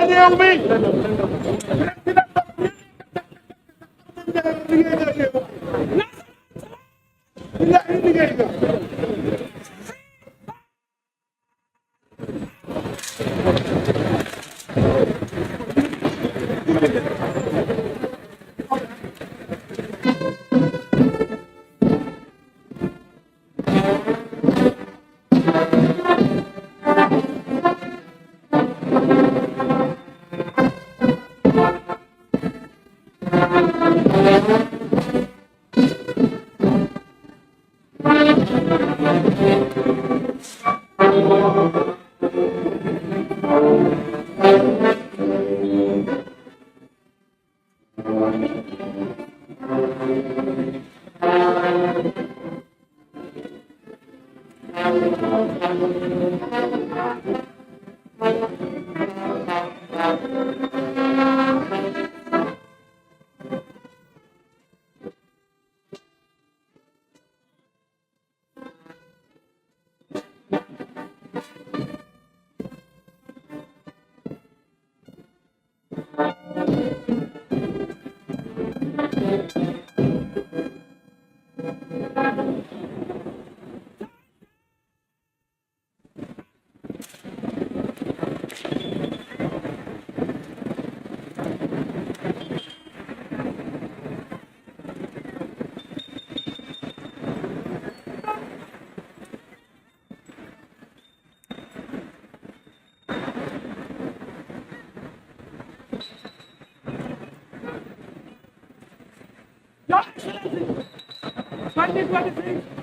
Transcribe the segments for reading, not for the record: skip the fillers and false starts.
réew mi liggéey nga Your Excellency, Sunday 26.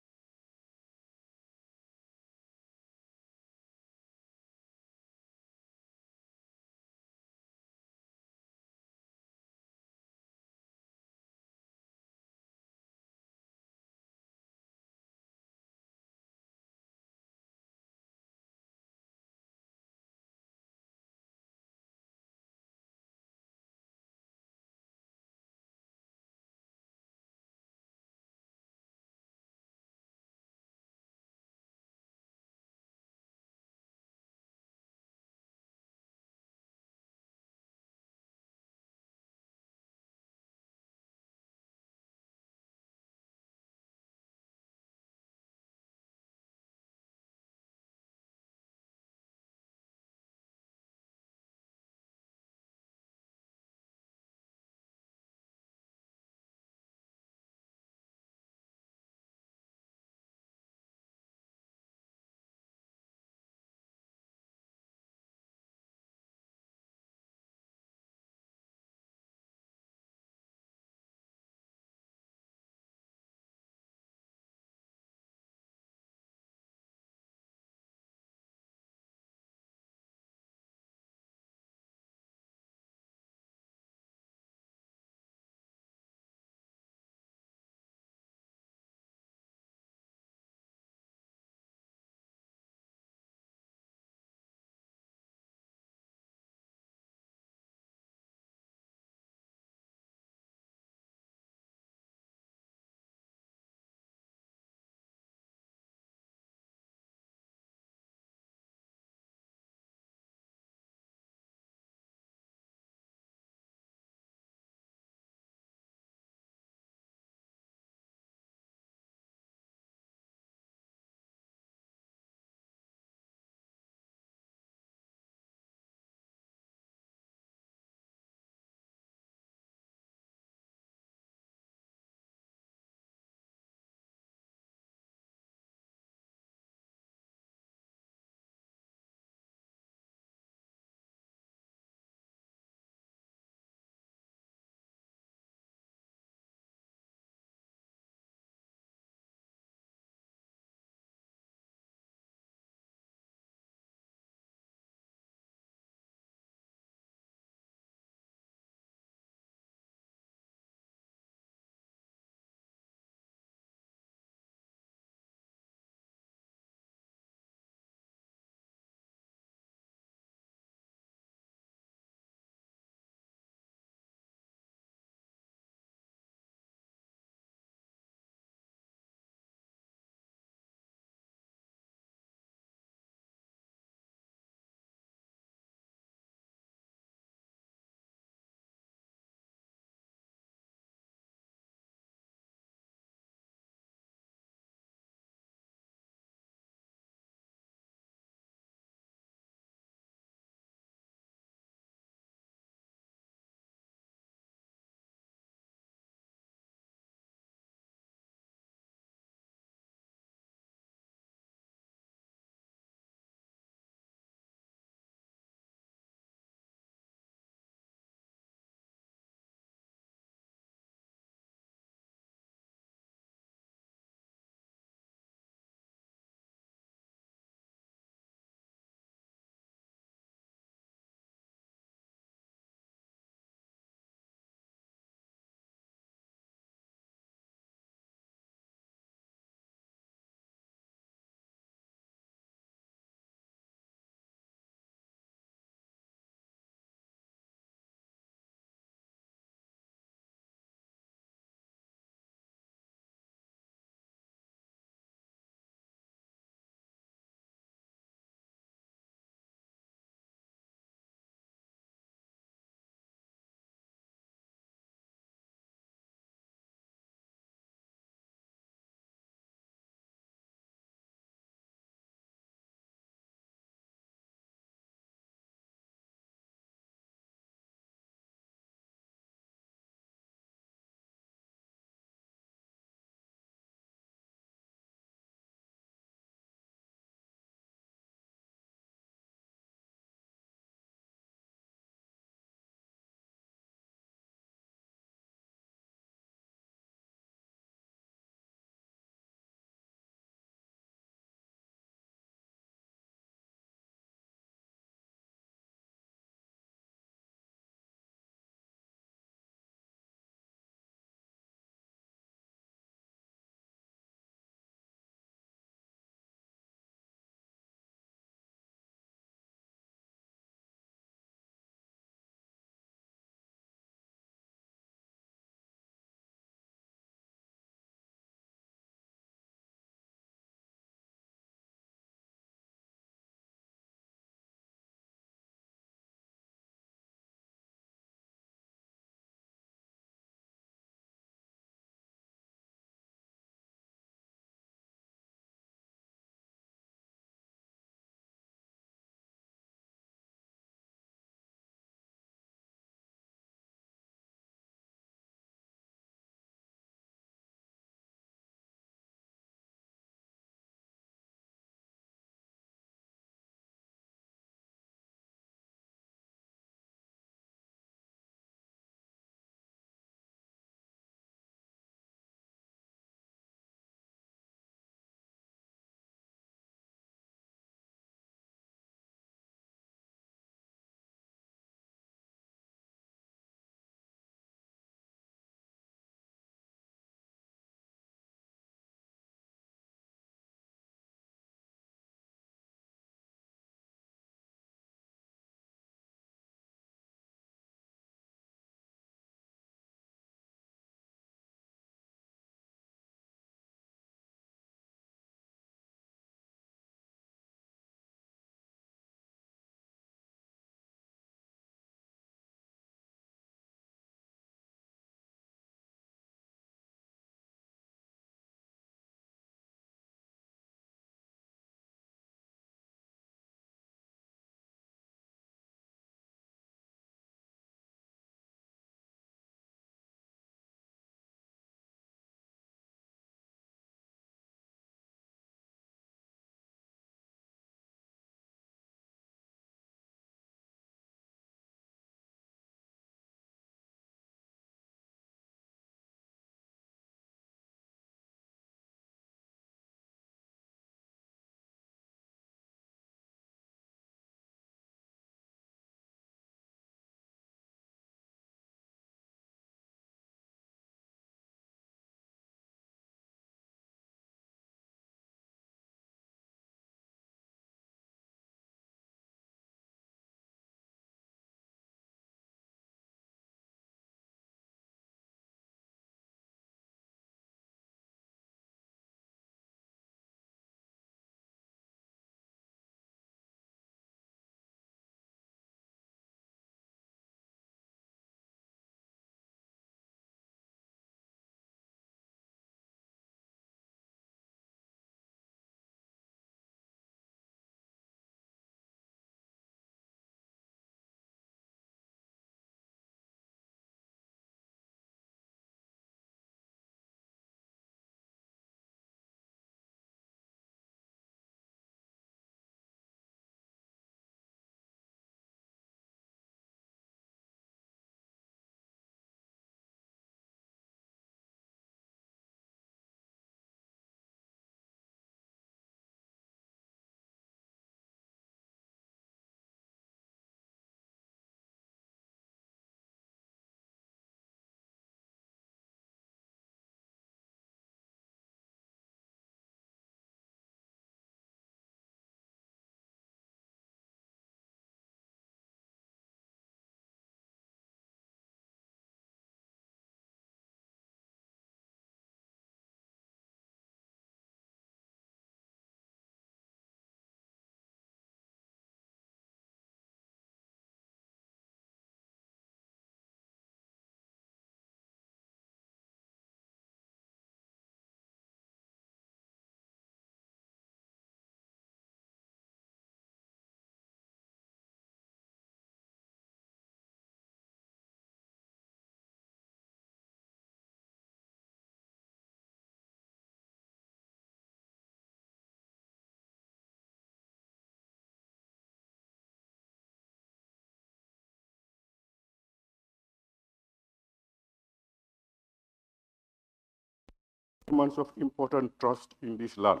months of important trust in this land.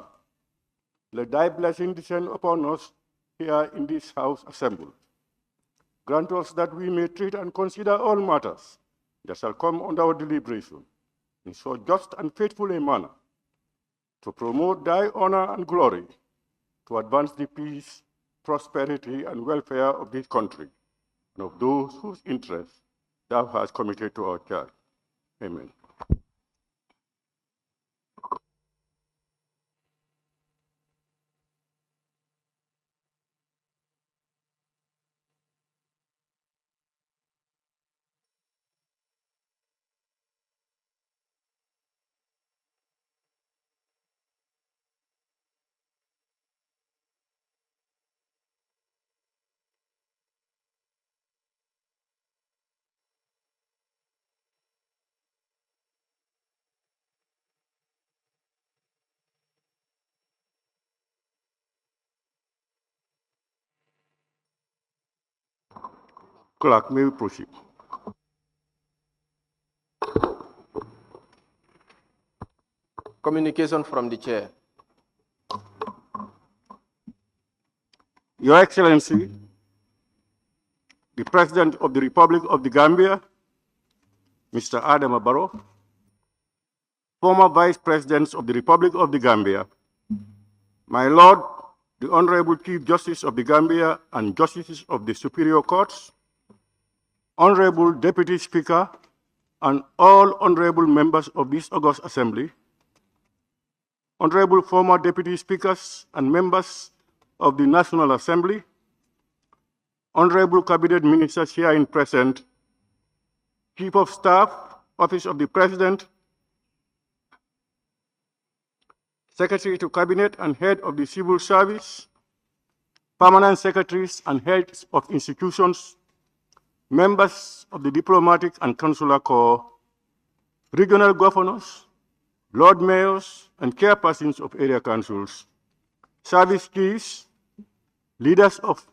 Let thy blessing descend upon us here in this house assembled. Grant us that we may treat and consider all matters that shall come under our deliberation in so just and faithful a manner to promote thy honor and glory, to advance the peace, prosperity, and welfare of this country and of those whose interests thou hast committed to our charge. Amen. Clerk, may we proceed? Communication from the chair. Your Excellency, the President of the Republic of the Gambia, Mr. Adama Barrow, former Vice Presidents of the Republic of the Gambia, my Lord, the Honorable Chief Justice of the Gambia and Justices of the Superior Courts, Honorable Deputy Speaker, and all honorable members of this august assembly, honorable former deputy speakers and members of the National Assembly, honorable cabinet ministers here in present, Chief of Staff, Office of the President, Secretary to Cabinet and Head of the Civil Service, permanent secretaries and heads of institutions, members of the Diplomatic and Consular Corps, regional governors, Lord Mayors, and chairpersons of area councils, service chiefs, leaders of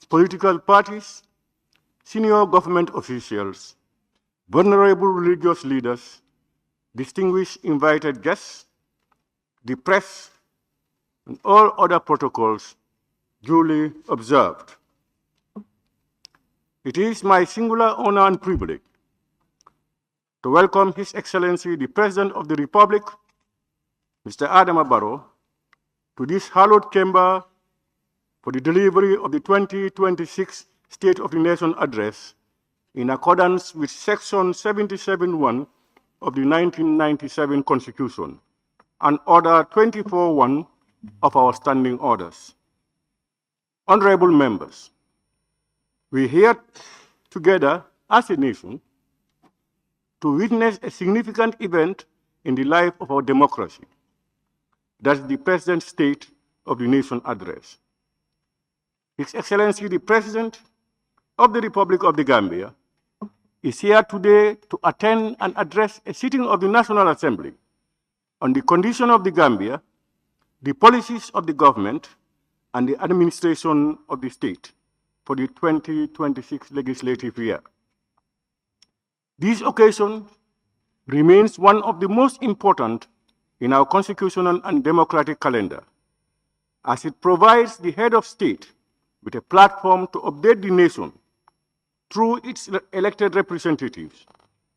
political parties, senior government officials, vulnerable religious leaders, distinguished invited guests, the press, and all other protocols duly observed. It is my singular honor and privilege to welcome His Excellency, the President of the Republic, Mr. Adama Barrow, to this hallowed chamber for the delivery of the 2026 State of the Nation Address in accordance with Section 77(1) of the 1997 Constitution and Order 24(1) of our standing orders. Honorable members, we are here together as a nation to witness a significant event in the life of our democracy. That's the President's State of the Nation Address. His Excellency, the President of the Republic of the Gambia, is here today to attend and address a sitting of the National Assembly on the condition of the Gambia, the policies of the government, and the administration of the state for the 2026 legislative year. This occasion remains one of the most important in our constitutional and democratic calendar, as it provides the head of state with a platform to update the nation through its elected representatives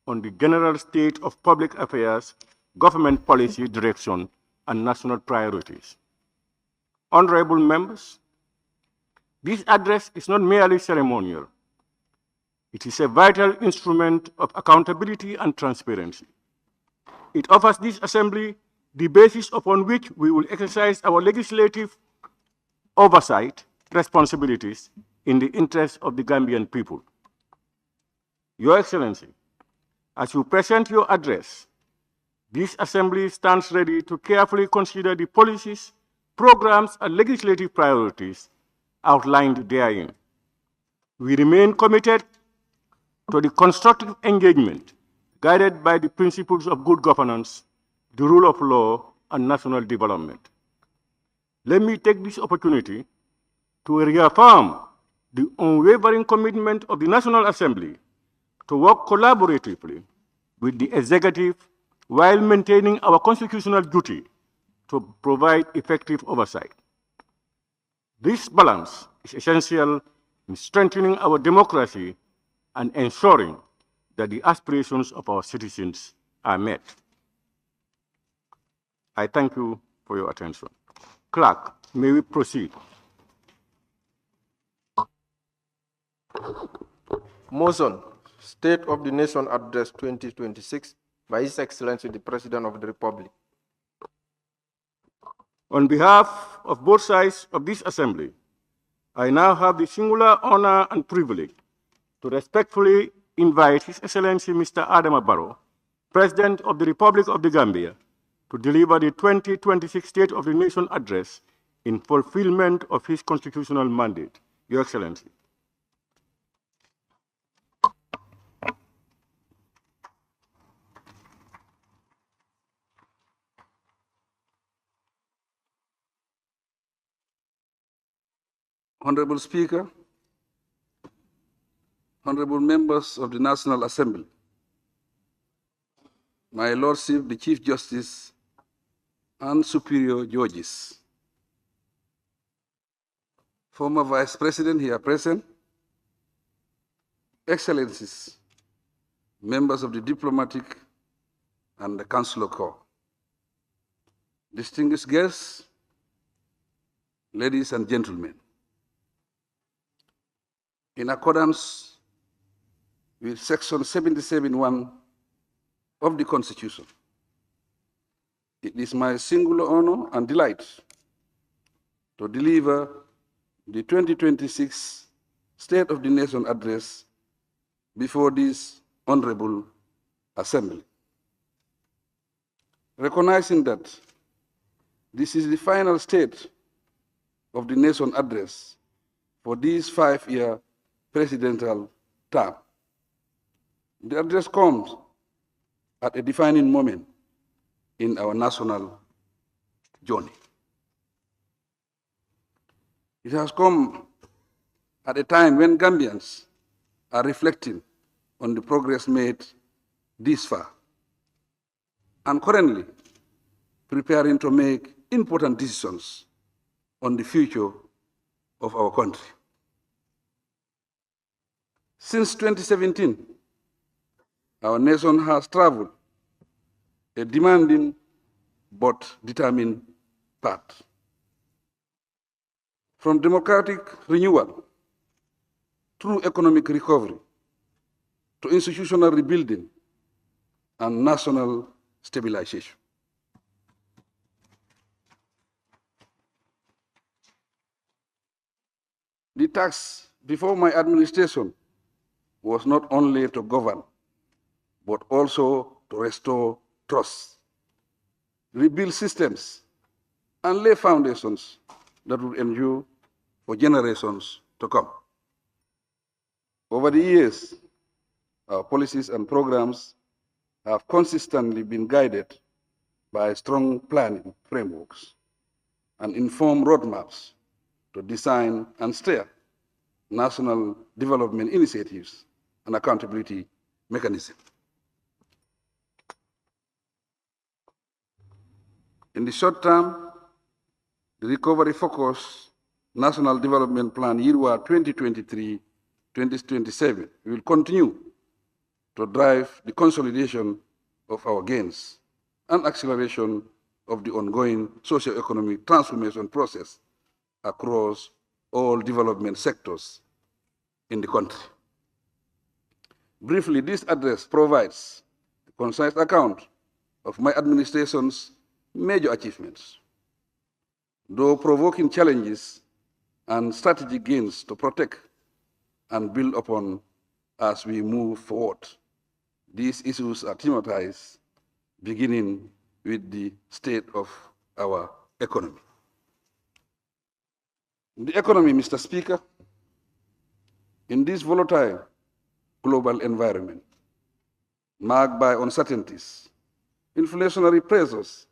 on the general state of public affairs, government policy direction, and national priorities. Honorable members, this address is not merely ceremonial. It is a vital instrument of accountability and transparency. It offers this assembly the basis upon which we will exercise our legislative oversight responsibilities in the interest of the Gambian people. Your Excellency, as you present your address, this assembly stands ready to carefully consider the policies, programs, and legislative priorities outlined therein. We remain committed to the constructive engagement guided by the principles of good governance, the rule of law, and national development. Let me take this opportunity to reaffirm the unwavering commitment of the National Assembly to work collaboratively with the executive, while maintaining our constitutional duty to provide effective oversight. This balance is essential in strengthening our democracy and ensuring that the aspirations of our citizens are met. I thank you for your attention. Clerk, may we proceed? Motion, State of the Nation Address 2026 by His Excellency the President of the Republic. On behalf of both sides of this assembly, I now have the singular honor and privilege to respectfully invite His Excellency Mr. Adama Barrow, President of the Republic of the Gambia, to deliver the 2026 State of the Nation Address in fulfillment of his constitutional mandate. Your Excellency. Honorable Speaker, honorable members of the National Assembly, my Lordship, the Chief Justice and Superior Judges, former Vice President here present, Excellencies, members of the Diplomatic and the Consular Corps, distinguished guests, ladies and gentlemen. In accordance with Section 77(1) of the Constitution, it is my singular honor and delight to deliver the 2026 State of the Nation Address before this Honorable Assembly. Recognizing that this is the final State of the Nation Address for this 5-year presidential term, the address comes at a defining moment in our national journey. It has come at a time when Gambians are reflecting on the progress made this far and currently preparing to make important decisions on the future of our country. Since 2017, our nation has traveled a demanding but determined path. From democratic renewal through economic recovery to institutional rebuilding and national stabilization. The task before my administration was not only to govern, but also to restore trust, rebuild systems, and lay foundations that would endure for generations to come. Over the years, our policies and programs have consistently been guided by strong planning frameworks and informed roadmaps to design and steer national development initiatives and accountability mechanism. In the short term, the recovery-focused National Development Plan YIRWA 2023-2027 will continue to drive the consolidation of our gains and acceleration of the ongoing socio-economic transformation process across all development sectors in the country. Briefly, this address provides a concise account of my administration's major achievements, though provoking challenges and strategic gains to protect and build upon as we move forward. These issues are thematized, beginning with the state of our economy. The economy, Mr. Speaker, in this volatile global environment, marked by uncertainties, inflationary pressures,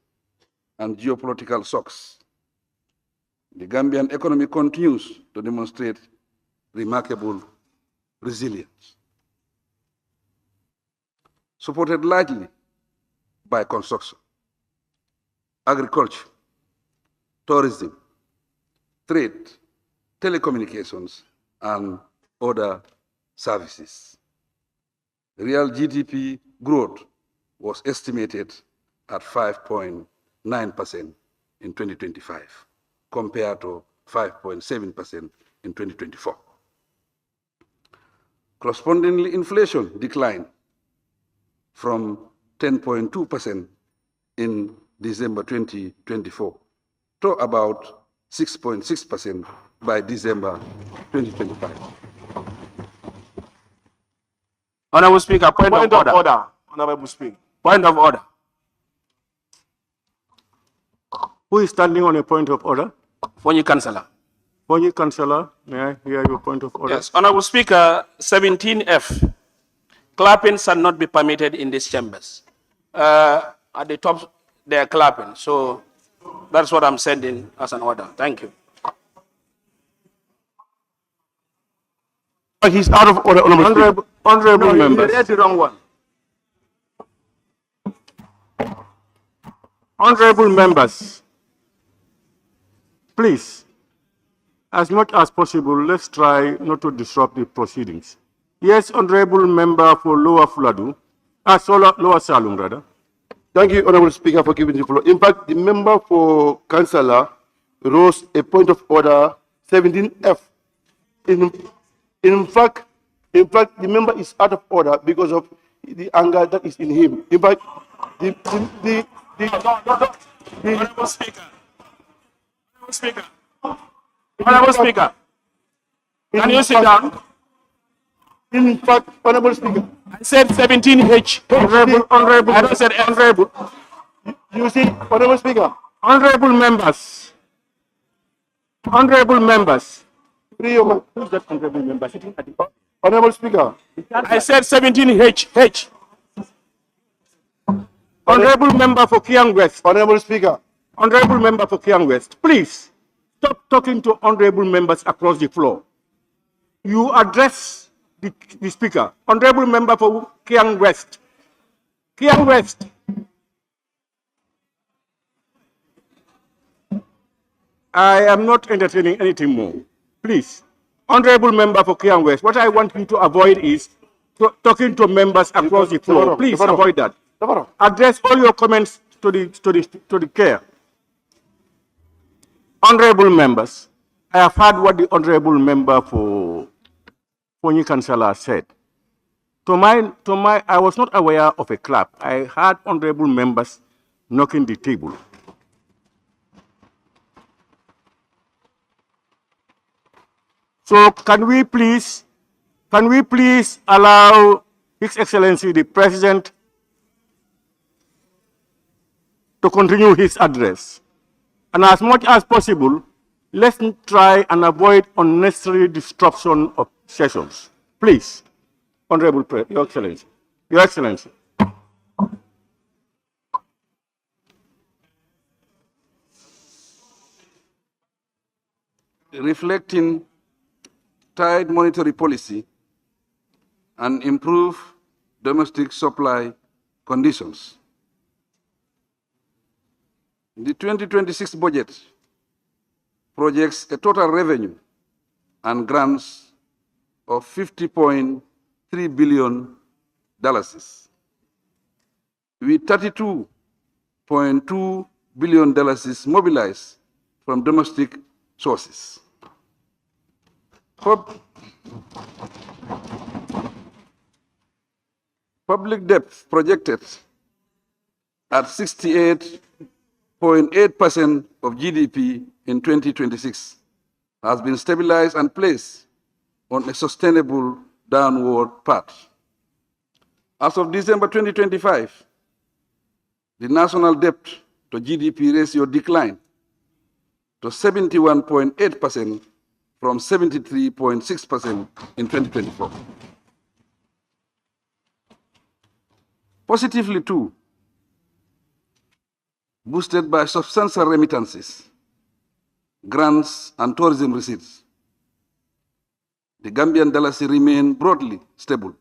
and geopolitical shocks, the Gambian economy continues to demonstrate remarkable resilience. Supported largely by construction, agriculture, tourism, trade, telecommunications, and other services. Real GDP growth was estimated at 5.9% in 2025, compared to 5.7% in 2024. Correspondingly, inflation declined from 10.2% in December 2024 to about 6.6% by December 2025. Honorable Speaker, point of order. Honorable Speaker. Point of order. Who is standing on a point of order? Fonyi Councillor. Fonyi Councillor, may I hear your point of order? Yes, Honorable Speaker, 17F. Clapping shall not be permitted in these chambers. At the top, they are clapping. So that's what I'm sending as an order. Thank you. He's out of order, honorable members. You read the wrong one. Honorable members, please, as much as possible, let's try not to disrupt the proceedings. Yes, honorable member for Lower Fuladu, Lower Salum, rather. Thank you, Honorable Speaker, for giving the floor. In fact, the member for Councillor rose a point of order 17F. In fact, the member is out of order because of the anger that is in him. In fact, Honorable Speaker. Honorable Speaker. Honorable Speaker. Can you sit down? In fact, Honorable Speaker, I said 17H. Honorable, I don't said honorable. you see, Honorable Speaker, honorable members, free your mind. who's that honorable member sitting at the Honorable Speaker, I said 17H. H. honorable member for Kiang West, Honorable Speaker, honorable member for Kiang West, please stop talking to honorable members across the floor. You address the speaker. Honorable member for Kiang West. Kiang West. I am not entertaining anything more. Please, honorable member for Kiang West, what I want you to avoid is talking to members across the floor. Please avoid that. Address all your comments to the chair. Honorable members, I have heard what the honorable member for Fonyi Councillor said. I was not aware of a clap. I heard honorable members knocking the table. So can we please allow His Excellency the President to continue his address? And as much as possible, let's try and avoid unnecessary disruption of sessions. Please, Honorable Your Excellency. Your Excellency. Reflecting tight monetary policy and improve domestic supply conditions. The 2026 budget projects a total revenue and grants of $50.3 billion, with $32.2 billion mobilized from domestic sources. Public debt projected at 68.8% of GDP in 2026 has been stabilized and placed on a sustainable downward path. As of December 2025, the national debt to GDP ratio declined to 71.8% from 73.6% in 2024. Positively too, boosted by substantial remittances, grants, and tourism receipts, the Gambian dalasi remain broadly stable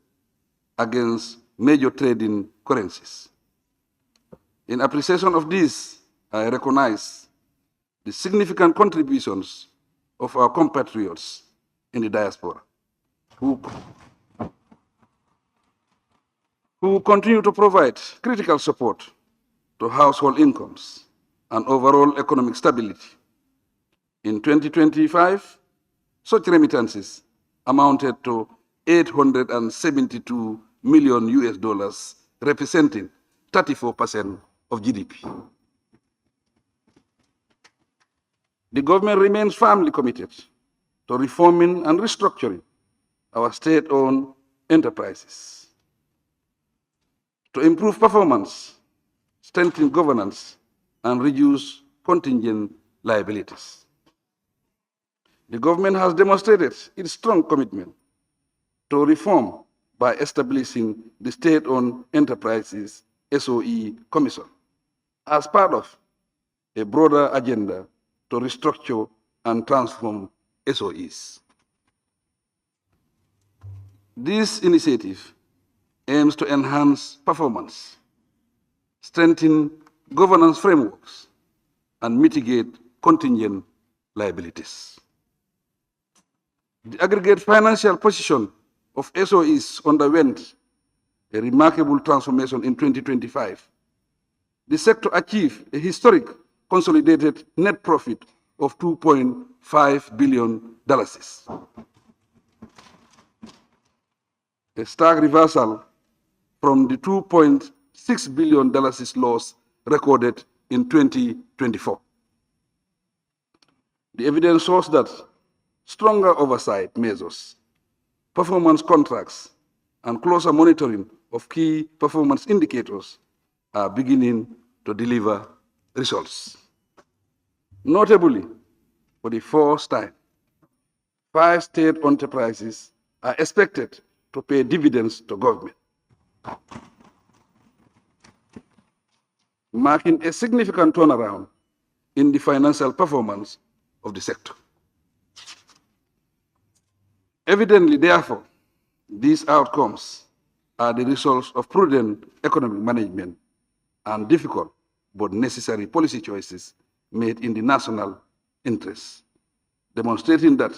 against major trading currencies. In appreciation of this, I recognize the significant contributions of our compatriots in the diaspora who continue to provide critical support to household incomes and overall economic stability. In 2025, such remittances amounted to 872 million US dollars, representing 34% of GDP. The government remains firmly committed to reforming and restructuring our state-owned enterprises to improve performance, strengthen governance, and reduce contingent liabilities. The government has demonstrated its strong commitment to reform by establishing the State-Owned Enterprises SOE Commission as part of a broader agenda to restructure and transform SOEs. This initiative aims to enhance performance, strengthen governance frameworks, and mitigate contingent liabilities. The aggregate financial position of SOEs underwent a remarkable transformation in 2025. The sector achieved a historic consolidated net profit of $2.5 billion, a stark reversal from the $2.6 billion loss recorded in 2024. The evidence shows that stronger oversight measures, performance contracts, and closer monitoring of key performance indicators are beginning to deliver results. Notably, for the first time, 5 state enterprises are expected to pay dividends to government, marking a significant turnaround in the financial performance of the sector. Evidently, therefore, these outcomes are the results of prudent economic management and difficult but necessary policy choices made in the national interest, demonstrating that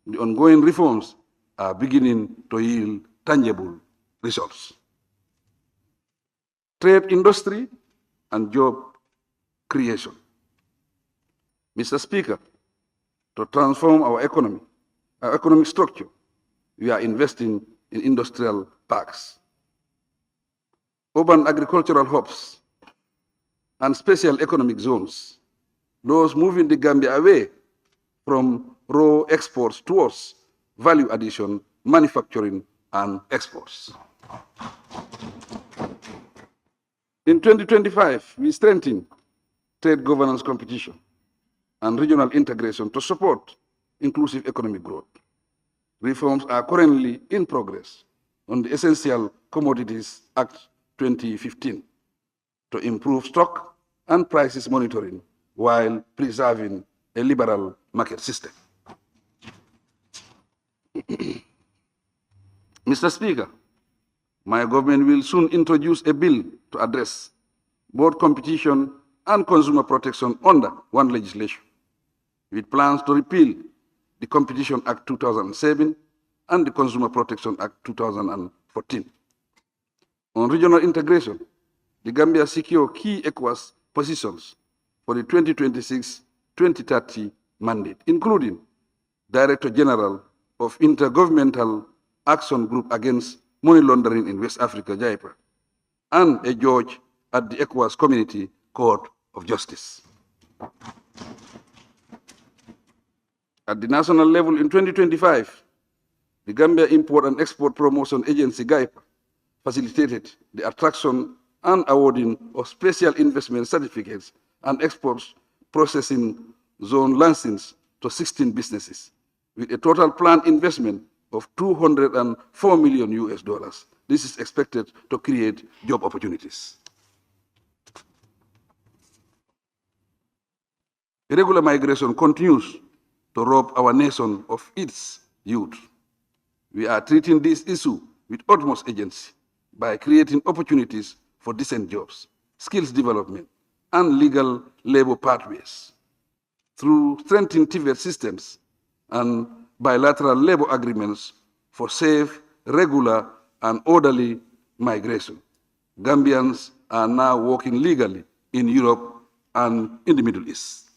the ongoing reforms are beginning to yield tangible results. Trade, industry, and job creation. Mr. Speaker, to transform our economic structure, we are investing in industrial parks, urban agricultural hubs, and special economic zones, those moving the Gambia away from raw exports towards value addition, manufacturing, and exports. In 2025, we strengthened trade governance competition and regional integration to support inclusive economic growth. Reforms are currently in progress on the Essential Commodities Act 2015 to improve stock and prices monitoring while preserving a liberal market system. Mr. Speaker, my government will soon introduce a bill to address both competition and consumer protection under one legislation, with plans to repeal the Competition Act 2007 and the Consumer Protection Act 2014. On regional integration, the Gambia secured key ECOWAS positions for the 2026-2030 mandate, including Director General of Intergovernmental Action Group Against Money Laundering in West Africa, JIPA, and a judge at the ECOWAS Community Court of Justice. At the national level in 2025, the Gambia Import and Export Promotion Agency, GIPA, facilitated the attraction and awarding of special investment certificates and exports processing zone licenses to 16 businesses, with a total planned investment of $204 million US. This is expected to create job opportunities. Irregular migration continues to rob our nation of its youth. We are treating this issue with utmost urgency by creating opportunities for decent jobs, skills development, and legal labor pathways. Through strengthened TVET systems and bilateral labor agreements for safe, regular, and orderly migration, Gambians are now working legally in Europe and in the Middle East.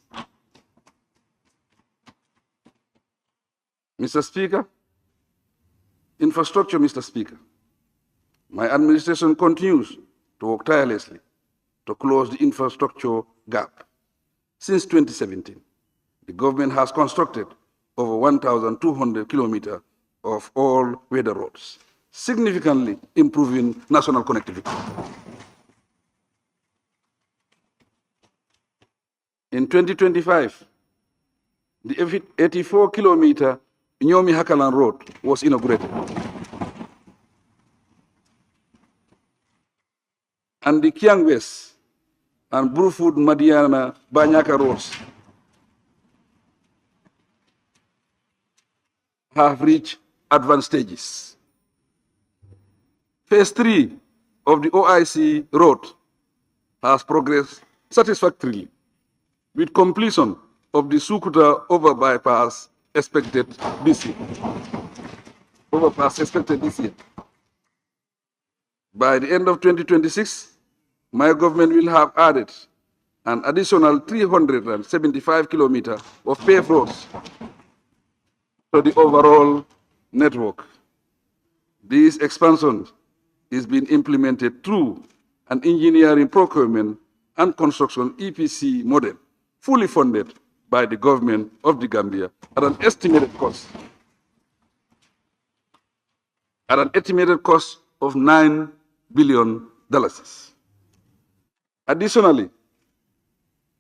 Mr. Speaker, infrastructure, Mr. Speaker. My administration continues to work tirelessly to close the infrastructure gap. Since 2017, the government has constructed over 1,200 kilometers of all-weather roads, significantly improving national connectivity. In 2025, the 84-kilometer Nyomi-Hakalan Road was inaugurated. And the Kiang West and Bruford Madiana Banyaka roads have reached advanced stages. Phase 3 of the OIC road has progressed satisfactorily, with completion of the Sukuta over bypass expected this year. By the end of 2026, my government will have added an additional 375 kilometers of paved roads to the overall network. This expansion is being implemented through an engineering procurement and construction EPC model, fully funded by the government of the Gambia at an estimated cost of $9 billion. Additionally,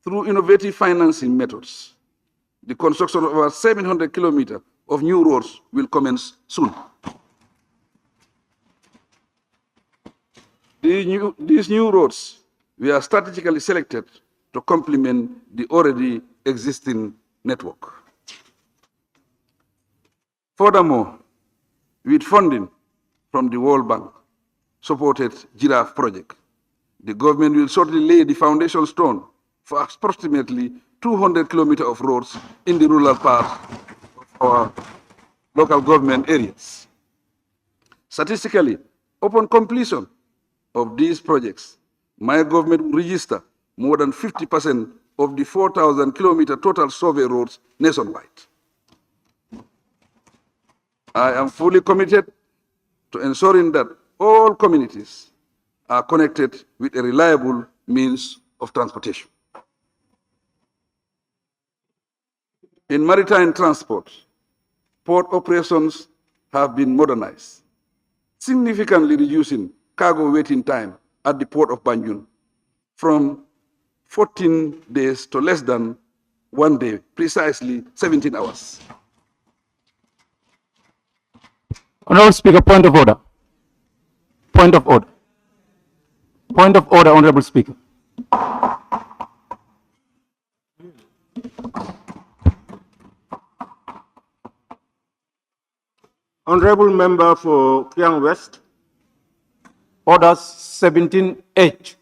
through innovative financing methods, the construction of over 700 kilometers of new roads will commence soon. These new roads were strategically selected to complement the already existing network. Furthermore, with funding from the World Bank supported Giraffe project, the government will shortly lay the foundation stone for approximately 200 kilometers of roads in the rural parts of our local government areas. Statistically, upon completion of these projects, my government will register more than 50% of the 4,000 kilometer total survey roads nationwide. I am fully committed to ensuring that all communities are connected with a reliable means of transportation. In maritime transport, port operations have been modernized, significantly reducing cargo waiting time at the port of Banjul from 14 days to less than 1 day, precisely 17 hours. Honourable Speaker, point of order. Point of order. Point of order, Honourable Speaker. Honourable Member for Kiang West. Order 17H.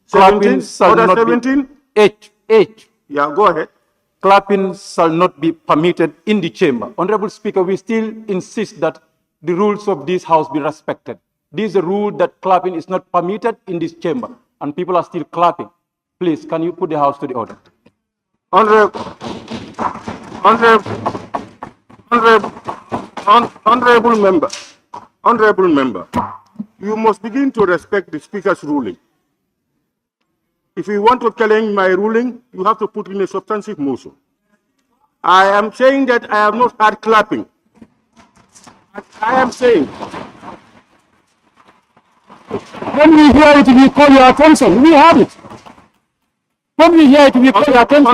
17? Order 17? H. Yeah, go ahead. Clapping shall not be permitted in the chamber. Honourable Speaker, we still insist that the rules of this House be respected. This is a rule that clapping is not permitted in this chamber, and people are still clapping. Please, can you put the House to the order? Honourable member, you must begin to respect the Speaker's ruling. If you want to challenge my ruling, you have to put in a substantive motion. I am saying that I have not heard clapping. I am saying, when we hear it, we call your attention. We have it. When we hear it, we call your attention.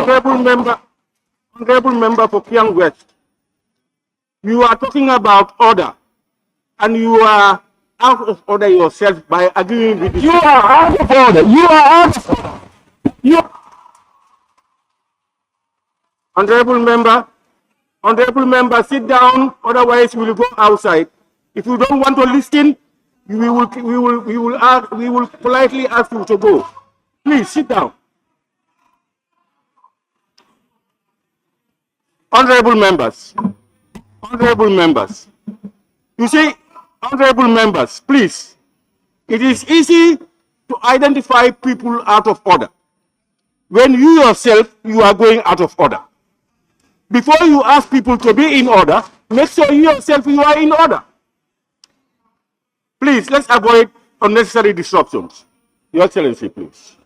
Honourable member for Kiang West, you are talking about order, and you are out of order yourself by agreeing with the... You are out of order. You are out of order. Honourable member, sit down, otherwise we will go outside. If you don't want to listen, we will politely ask you to go. Please sit down. Honorable members, honorable members, you see, honorable members, please, it is easy to identify people out of order when you yourself, you are going out of order. Before you ask people to be in order, make sure you yourself, you are in order. Please, let's avoid unnecessary disruptions. Your Excellency, please.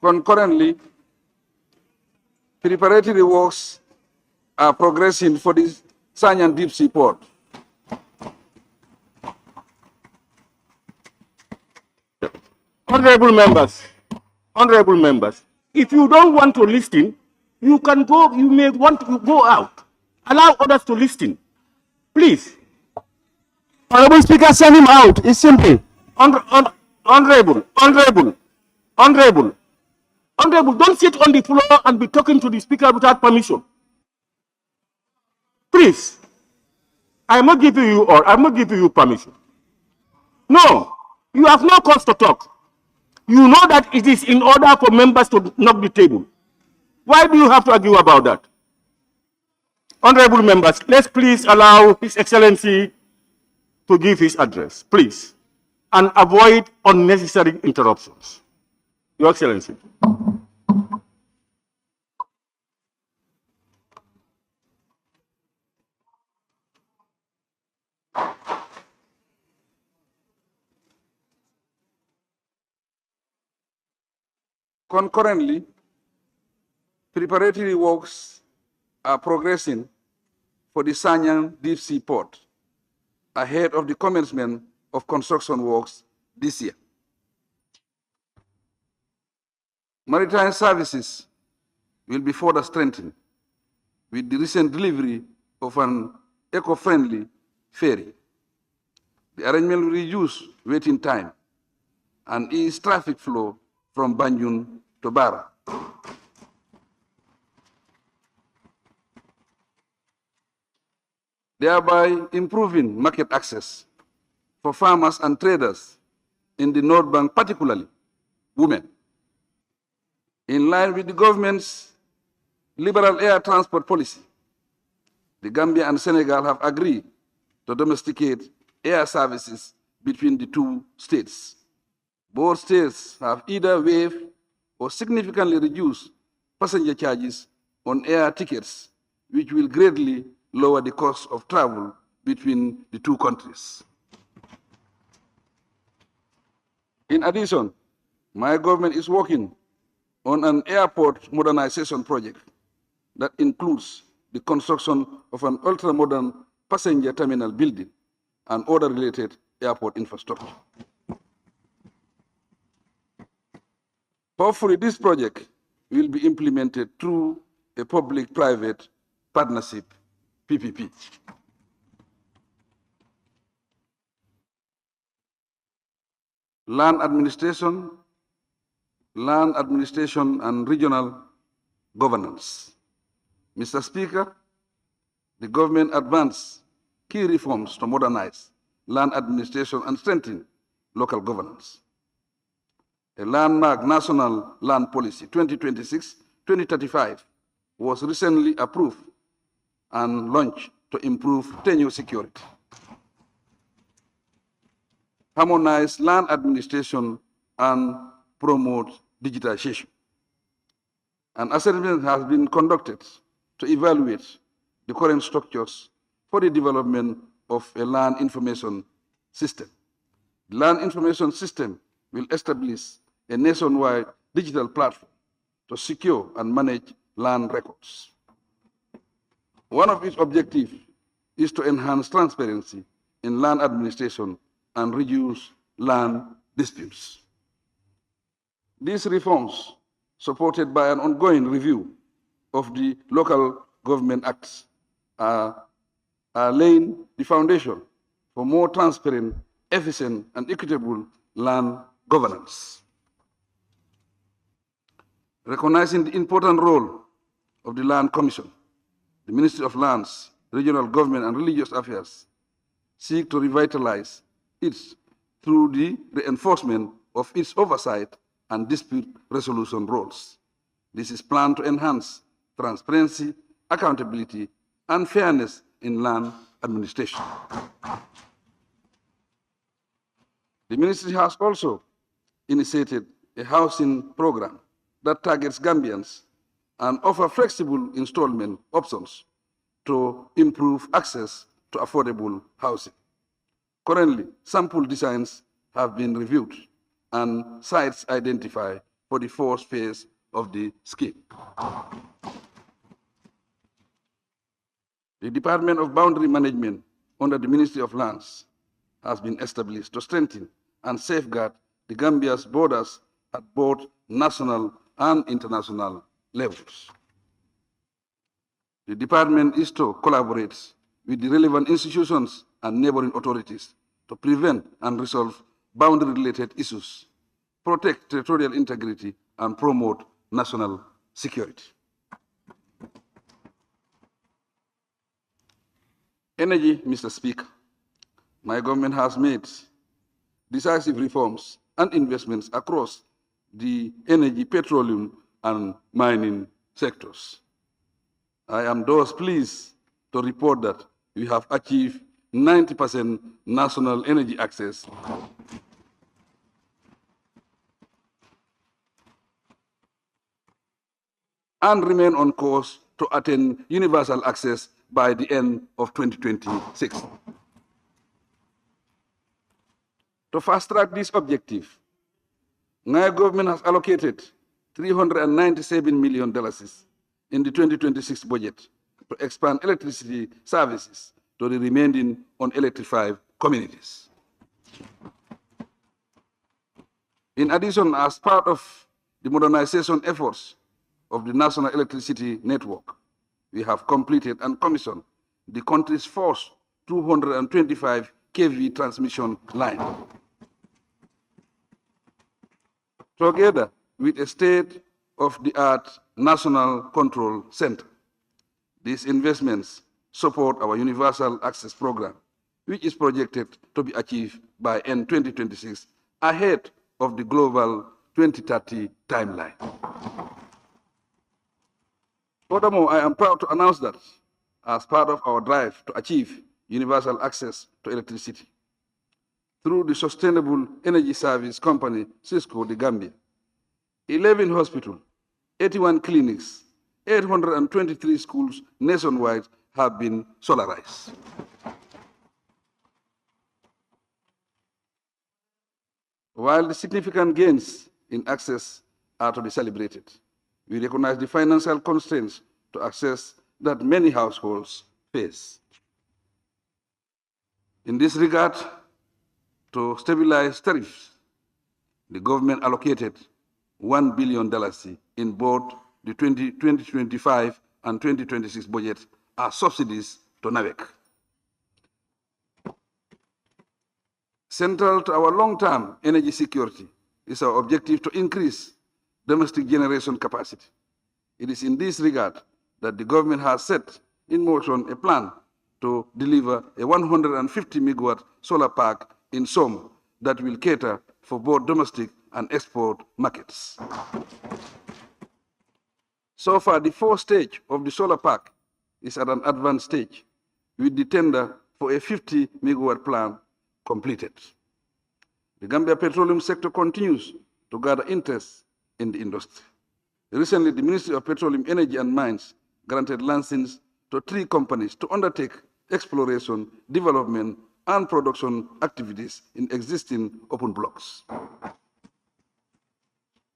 Concurrently, preparatory works are progressing for the Sanyan Deep Sea Port. Honorable members, if you don't want to listen, you can go, you may want to go out. Allow others to listen. Please. Honorable Speaker, send him out. It's simple. Honorable, don't sit on the floor and be talking to the speaker without permission. Please. I'm not giving you permission. No, you have no cause to talk. You know that it is in order for members to knock the table. Why do you have to argue about that? Honorable members, let's please allow His Excellency to give his address, please, and avoid unnecessary interruptions. Your Excellency. Concurrently, preparatory works are progressing for the Sanyan Deep Sea Port ahead of the commencement of construction works this year. Maritime services will be further strengthened with the recent delivery of an eco-friendly ferry. The arrangement will reduce waiting time and ease traffic flow from Banjul to Barrow. Thereby improving market access for farmers and traders in the North Bank, particularly women. In line with the government's liberal air transport policy, the Gambia and Senegal have agreed to domesticate air services between the two states. Both states have either waived or significantly reduced passenger charges on air tickets, which will greatly lower the cost of travel between the two countries. In addition, my government is working on an airport modernization project that includes the construction of an ultra-modern passenger terminal building and other related airport infrastructure. Hopefully, this project will be implemented through a public-private partnership, PPP. Land administration and regional governance. Mr. Speaker, the government advanced key reforms to modernize land administration and strengthen local governance. A landmark national land policy 2026-2035 was recently approved and launched to improve tenure security, harmonize land administration, and promote digitization. An assessment has been conducted to evaluate the current structures for the development of a land information system. The land information system will establish a nationwide digital platform to secure and manage land records. One of its objectives is to enhance transparency in land administration and reduce land disputes. These reforms, supported by an ongoing review of the Local Government Acts, are laying the foundation for more transparent, efficient, and equitable land governance. Recognizing the important role of the Land Commission, the Ministry of Lands, Regional Government and Religious Affairs seek to revitalize it through the reinforcement of its oversight and dispute resolution roles. This is planned to enhance transparency, accountability, and fairness in land administration. The ministry has also initiated a housing program that targets Gambians and offers flexible installment options to improve access to affordable housing. Currently, sample designs have been reviewed and sites identified for the fourth phase of the scheme. The Department of Boundary Management under the Ministry of Lands has been established to strengthen and safeguard the Gambia's borders at both national and international levels. The department is to collaborate with the relevant institutions and neighboring authorities to prevent and resolve boundary-related issues, protect territorial integrity, and promote national security. Energy, Mr. Speaker. My government has made decisive reforms and investments across the energy, petroleum, and mining sectors. I am thus pleased to report that we have achieved 90% national energy access and remain on course to attain universal access by the end of 2026. To fast-track this objective, my government has allocated $397 million in the 2026 budget to expand electricity services to the remaining unelectrified communities. In addition, as part of the modernization efforts of the National Electricity Network, we have completed and commissioned the country's first 225 kV transmission line. Together with a state-of-the-art National Control Center, these investments support our Universal Access Program, which is projected to be achieved by end 2026, ahead of the global 2030 timeline. Furthermore, I am proud to announce that as part of our drive to achieve universal access to electricity, through the Sustainable Energy Service Company, Cisco, the Gambia, 11 hospitals, 81 clinics, 823 schools nationwide have been solarized. While the significant gains in access are to be celebrated, we recognize the financial constraints to access that many households face. In this regard, to stabilize tariffs, the government allocated $1 billion in both the 2025 and 2026 budgets as subsidies to NAVEC. Central to our long-term energy security is our objective to increase domestic generation capacity. It is in this regard that the government has set in motion a plan to deliver a 150 megawatt solar park in Sona that will cater for both domestic and export markets. So far, the fourth stage of the solar park is at an advanced stage, with the tender for a 50 megawatt plant completed. The Gambia petroleum sector continues to gather interest in the industry. Recently, the Ministry of Petroleum, Energy and Mines granted licenses to 3 companies to undertake exploration, development, and production activities in existing open blocks.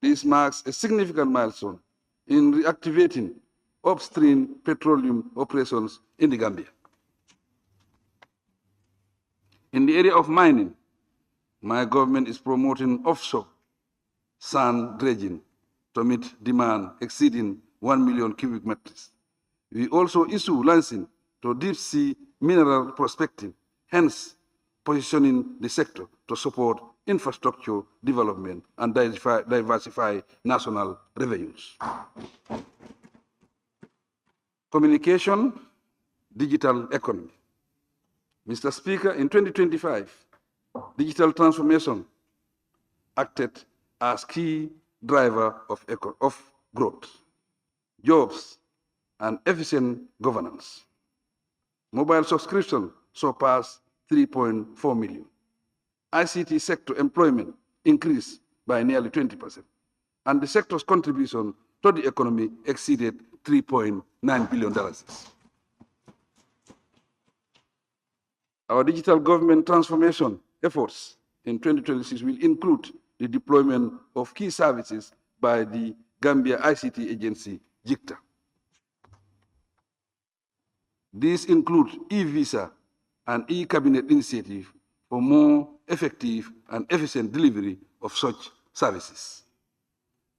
This marks a significant milestone in reactivating upstream petroleum operations in the Gambia. In the area of mining, my government is promoting offshore sand dredging to meet demand exceeding 1 million cubic meters. We also issue licensing to deep-sea mineral prospecting, hence positioning the sector to support infrastructure development, and diversify national revenues. Communication, digital economy. Mr. Speaker, in 2025, digital transformation acted as key driver of growth, jobs, and efficient governance. Mobile subscription surpassed 3.4 million. ICT sector employment increased by nearly 20%, and the sector's contribution to the economy exceeded $3.9 billion. Our digital government transformation efforts in 2026 will include the deployment of key services by the Gambia ICT agency, JICTA. These include e-visa and e-cabinet initiative for more effective and efficient delivery of such services.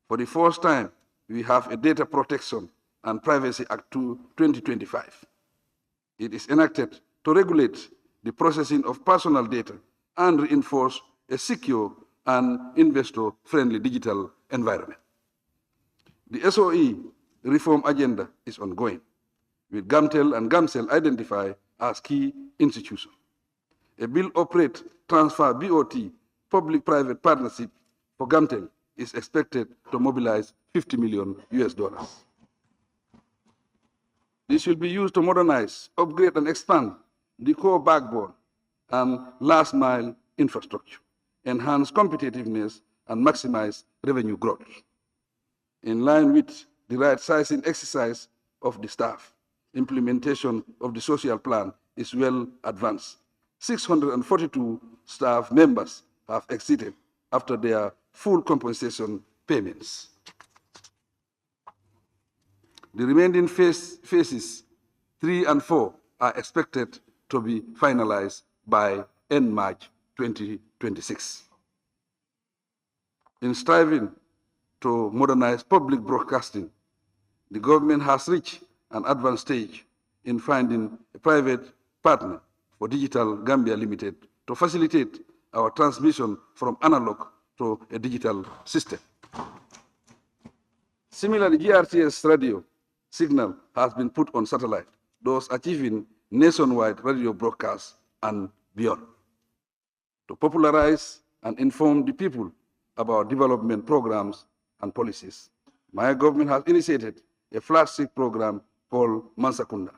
For the first time, we have a Data Protection and Privacy Act 2025. It is enacted to regulate the processing of personal data and reinforce a secure and investor-friendly digital environment. The SOE reform agenda is ongoing, with GAMTEL and GAMCEL identified as key institutions. A bill operate transfer BOT public-private partnership for GAMTEL is expected to mobilize $50 million. This will be used to modernize, upgrade, and expand the core backbone and last-mile infrastructure, enhance competitiveness, and maximize revenue growth. In line with the right-sizing exercise of the staff, implementation of the social plan is well advanced. 642 staff members have exited after their full compensation payments. The remaining phases 3 and 4 are expected to be finalized by end March 2026. In striving to modernize public broadcasting, the government has reached an advanced stage in finding a private partner for Digital Gambia Limited to facilitate our transmission from analog to a digital system. Similarly, GRTS radio signal has been put on satellite, thus achieving nationwide radio broadcasts and beyond. To popularize and inform the people about development programs and policies, my government has initiated a flagship program called Mansakunda.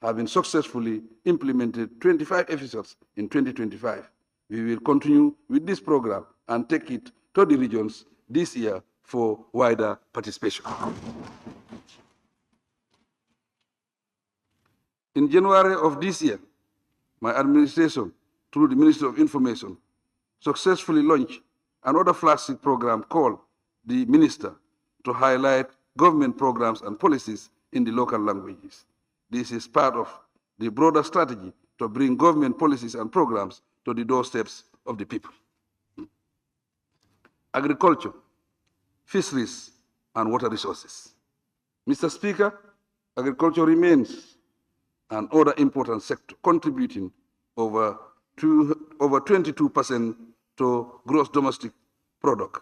Having successfully implemented 25 episodes in 2025, we will continue with this program and take it to the regions this year for wider participation. In January of this year, my administration, through the Ministry of Information, successfully launched another flagship program called the Minister to highlight government programs and policies in the local languages. This is part of the broader strategy to bring government policies and programs to the doorsteps of the people. Agriculture, fisheries, and water resources. Mr. Speaker, agriculture remains another important sector, contributing over 22% to gross domestic product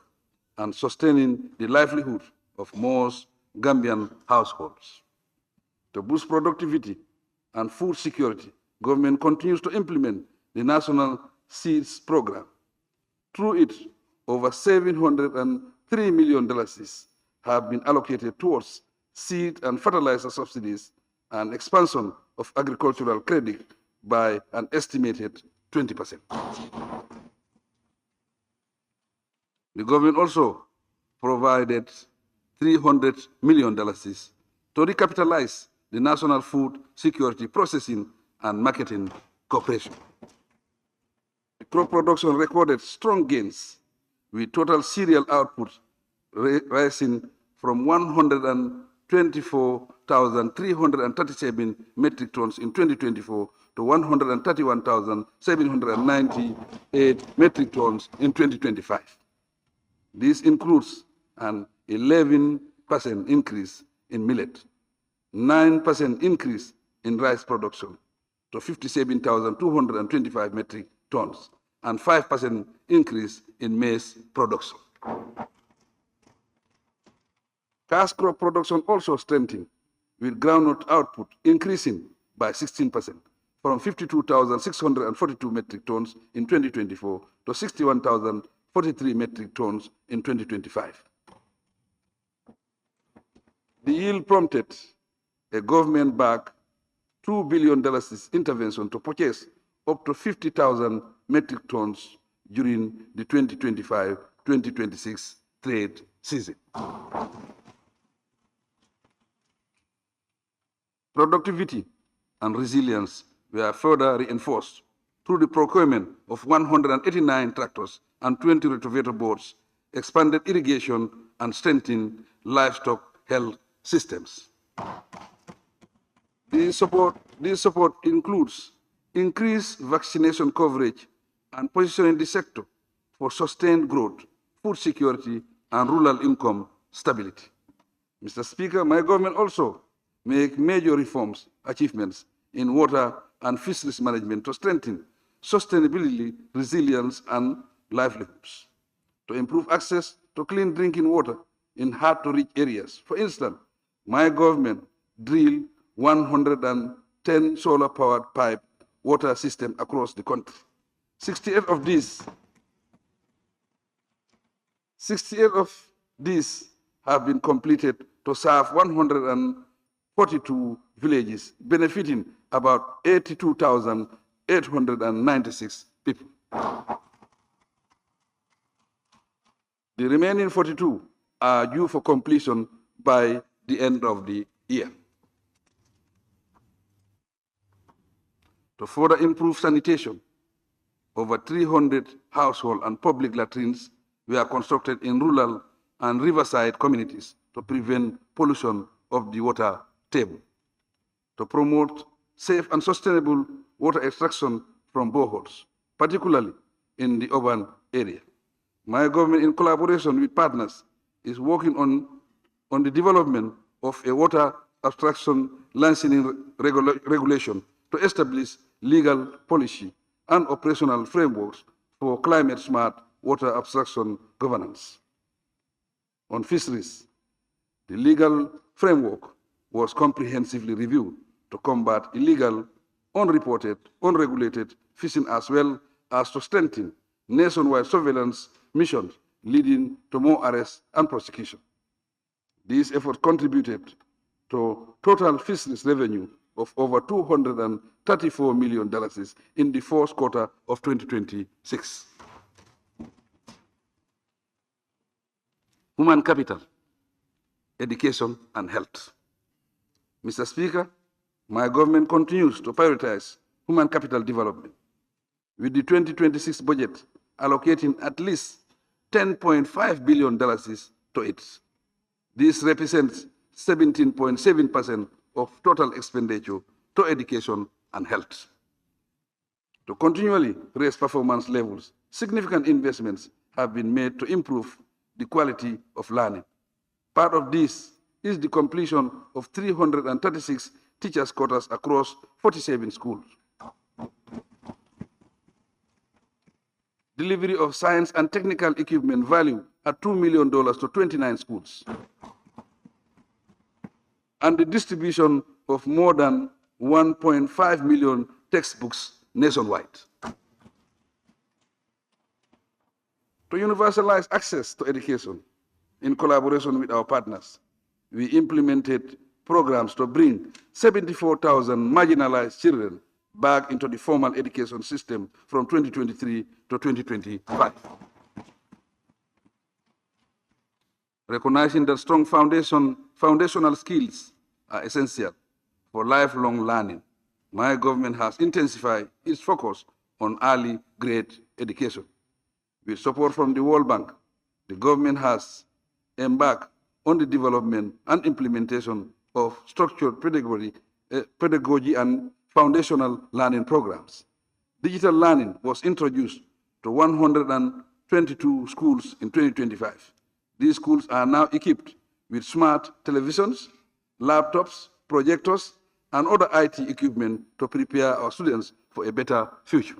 and sustaining the livelihood of most Gambian households. To boost productivity and food security, government continues to implement the National Seeds Program. Through it, over $703 million have been allocated towards seed and fertilizer subsidies and expansion of agricultural credit by an estimated 20%. The government also provided $300 million to recapitalize the National Food Security Processing and Marketing Corporation. The crop production recorded strong gains, with total cereal output rising from 124,337 metric tons in 2024 to 131,798 metric tons in 2025. This includes an 11% increase in millet, 9% increase in rice production to 57,225 metric tons, and 5% increase in maize production. Cash crop production also strengthened, with groundnut output increasing by 16%, from 52,642 metric tons in 2024 to 61,043 metric tons in 2025. The yield prompted a government-backed $2 billion intervention to purchase up to 50,000 metric tons during the 2025-2026 trade season. Productivity and resilience were further reinforced through the procurement of 189 tractors and 20 rotavator boards, expanded irrigation, and strengthened livestock health systems. This support includes increased vaccination coverage and positioning the sector for sustained growth, food security, and rural income stability. Mr. Speaker, my government also make major achievements in water and fisheries management to strengthen sustainability, resilience, and livelihoods, to improve access to clean drinking water in hard-to-reach areas. For instance, my government drilled 110 solar-powered pipe water systems across the country. 68 of these have been completed to serve 142 villages, benefiting about 82,896 people. The remaining 42 are due for completion by the end of the year. To further improve sanitation, over 300 household and public latrines were constructed in rural and riverside communities to prevent pollution of the water table. To promote safe and sustainable water extraction from boreholes, particularly in the urban area. My government, in collaboration with partners, is working on the development of a water abstraction licensing regulation to establish legal policy and operational frameworks for climate-smart water abstraction governance. On fisheries, the legal framework was comprehensively reviewed to combat illegal, unreported, unregulated fishing, as well as to strengthen nationwide surveillance missions leading to more arrests and prosecution. These efforts contributed to total fisheries revenue of over $234 million in the fourth quarter of 2026. Human capital, education, and health. Mr. Speaker, my government continues to prioritize human capital development, with the 2026 budget allocating at least $10.5 billion to it. This represents 17.7% of total expenditure to education and health. To continually raise performance levels, significant investments have been made to improve the quality of learning. Part of this is the completion of 336 teachers' quotas across 47 schools. Delivery of science and technical equipment valued at $2 million to 29 schools. And the distribution of more than 1.5 million textbooks nationwide. To universalize access to education, in collaboration with our partners, we implemented programs to bring 74,000 marginalized children back into the formal education system from 2023 to 2025. Recognizing that strong foundational skills are essential for lifelong learning, my government has intensified its focus on early grade education. With support from the World Bank, the government has embarked on the development and implementation of structured pedagogy and foundational learning programs. Digital learning was introduced to 122 schools in 2025. These schools are now equipped with smart televisions, laptops, projectors, and other IT equipment to prepare our students for a better future.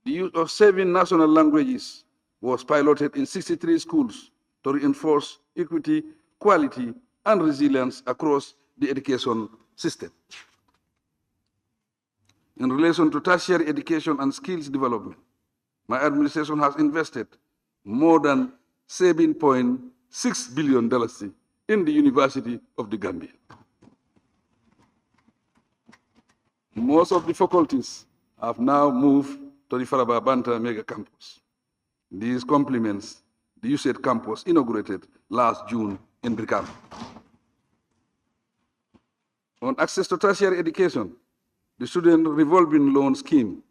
The use of 7 national languages was piloted in 63 schools to reinforce equity, quality, and resilience across the education system. In relation to tertiary education and skills development, my administration has invested more than $7.6 billion in the University of the Gambia. Most of the faculties have now moved to the Faraba Banta Mega Campus. This complements the USAID campus inaugurated last June in Brikama. On access to tertiary education, the Student Revolving Loan Scheme,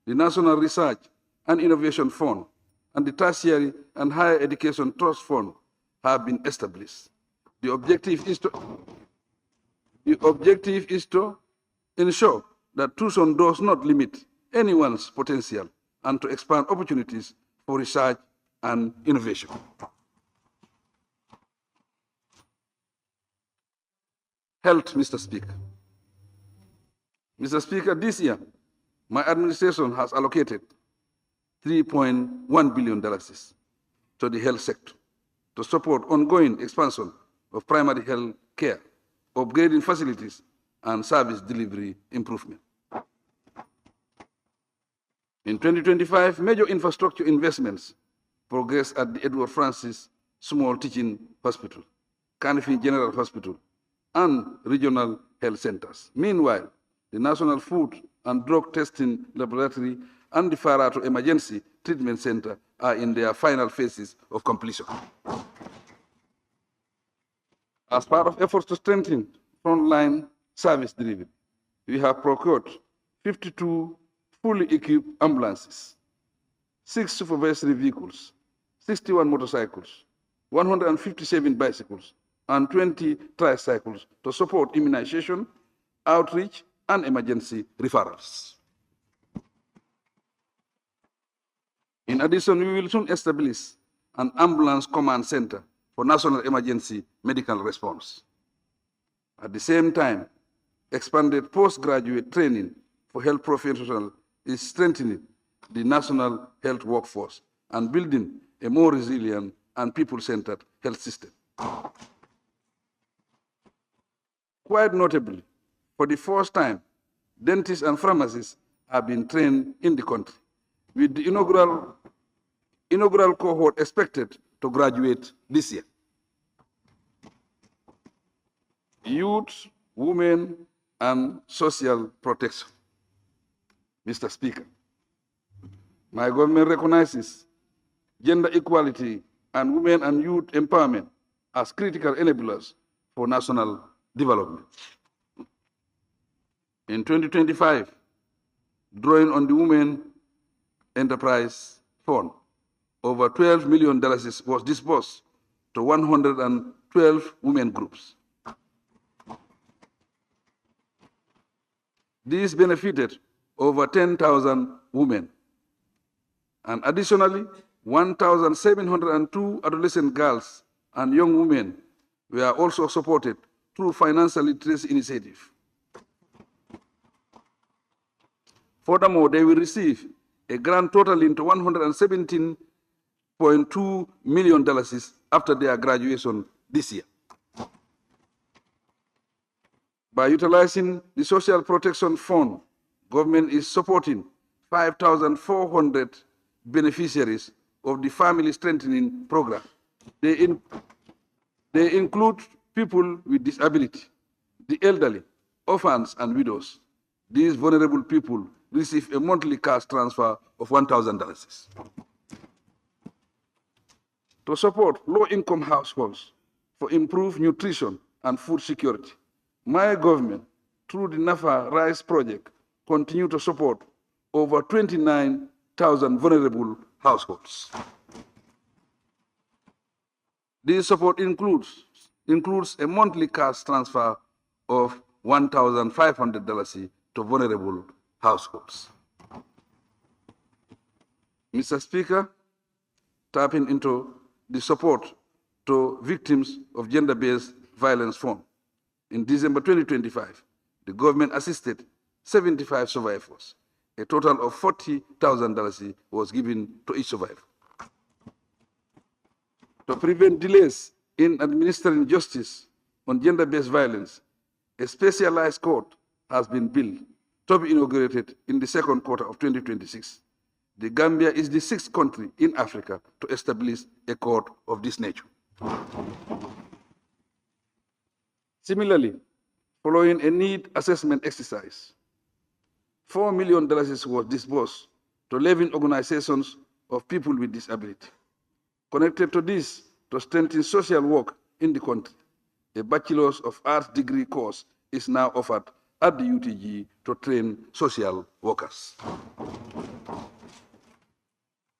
the National Research and Innovation Fund, and the Tertiary and Higher Education Trust Fund have been established. The objective is to ensure that tuition does not limit anyone's potential and to expand opportunities for research and innovation. Health, Mr. Speaker. Mr. Speaker, this year, my administration has allocated $3.1 billion to the health sector to support ongoing expansion of primary health care, upgrading facilities, and service delivery improvement. In 2025, major infrastructure investments progressed at the Edward Francis Small Teaching Hospital, Kanifi General Hospital, and regional health centers. Meanwhile, the National Food and Drug Testing Laboratory and the Farato Emergency Treatment Center are in their final phases of completion. As part of efforts to strengthen frontline service delivery, we have procured 52 fully equipped ambulances, 6 supervisory vehicles, 61 motorcycles, 157 bicycles, and 20 tricycles to support immunization, outreach, and emergency referrals. In addition, we will soon establish an ambulance command center for national emergency medical response. At the same time, expanded postgraduate training for health professionals is strengthening the national health workforce and building a more resilient and people-centered health system. Quite notably, for the first time, dentists and pharmacists have been trained in the country, with the inaugural cohort expected to graduate this year. Youth, women, and social protection. Mr. Speaker, my government recognizes gender equality and women and youth empowerment as critical enablers for national development. In 2025, drawing on the Women Enterprise Fund, over $12 million was disbursed to 112 women groups. These benefited over 10,000 women. And additionally, 1,702 adolescent girls and young women were also supported through financial literacy initiative. Furthermore, they will receive a grant totaling to $117.2 million after their graduation this year. By utilizing the Social Protection Fund, government is supporting 5,400 beneficiaries of the Family Strengthening Program. They include people with disability, the elderly, orphans, and widows. These vulnerable people receive a monthly cash transfer of $1,000. To support low-income households for improved nutrition and food security, my government, through the NAFA Rice Project, continue to support over 29,000 vulnerable households. This support includes a monthly cash transfer of $1,500 to vulnerable households. Mr. Speaker, tapping into the support to victims of gender-based violence fund, in December 2025, the government assisted 75 survivors, A total of $40,000 was given to each survivor. To prevent delays in administering justice on gender-based violence, a specialized court has been built to be inaugurated in the second quarter of 2026. The Gambia is the 6th country in Africa to establish a court of this nature. Similarly, following a need assessment exercise, $4 million was disbursed to 11 organizations of people with disability. Connected to this, to strengthen social work in the country, a Bachelor's of Arts degree course is now offered at the UTG to train social workers.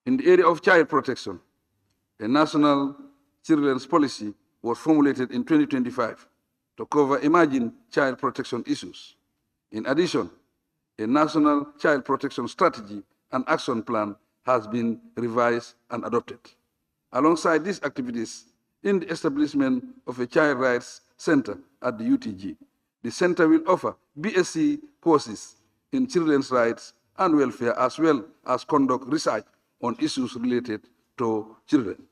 In the area of child protection, a national children's policy was formulated in 2025 to cover emerging child protection issues. In addition, a national child protection strategy and action plan has been revised and adopted. Alongside these activities, in the establishment of a child rights center at the UTG, the center will offer BSc courses in children's rights and welfare, as well as conduct research on issues related to children.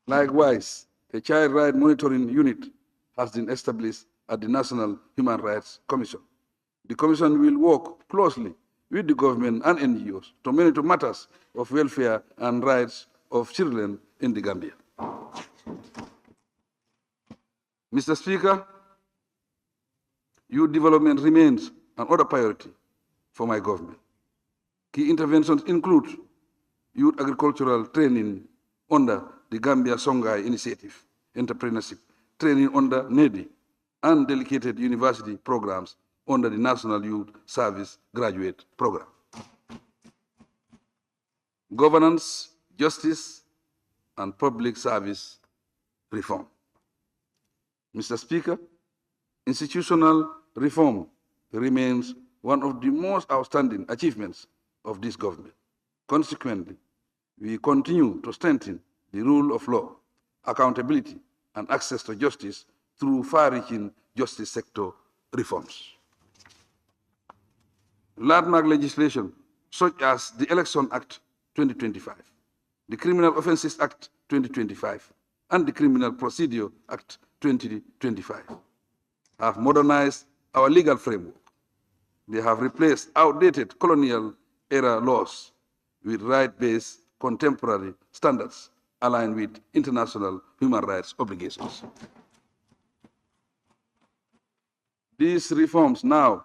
Likewise, a child rights monitoring unit has been established at the National Human Rights Commission. The Commission will work closely with the government and NGOs to monitor matters of welfare and rights of children in the Gambia. Mr. Speaker, youth development remains another priority for my government. Key interventions include youth agricultural training under the Gambia Songhai Initiative, entrepreneurship training under NEDI, and dedicated university programs under the National Youth Service Graduate Program. Governance, justice, and public service reform. Mr. Speaker, institutional reform remains one of the most outstanding achievements of this government. Consequently, we continue to strengthen the rule of law, accountability, and access to justice through far-reaching justice sector reforms. Landmark legislation such as the Election Act 2025, the Criminal Offences Act 2025, and the Criminal Procedure Act 2025 have modernized our legal framework. They have replaced outdated colonial-era laws with right-based contemporary standards aligned with international human rights obligations. These reforms now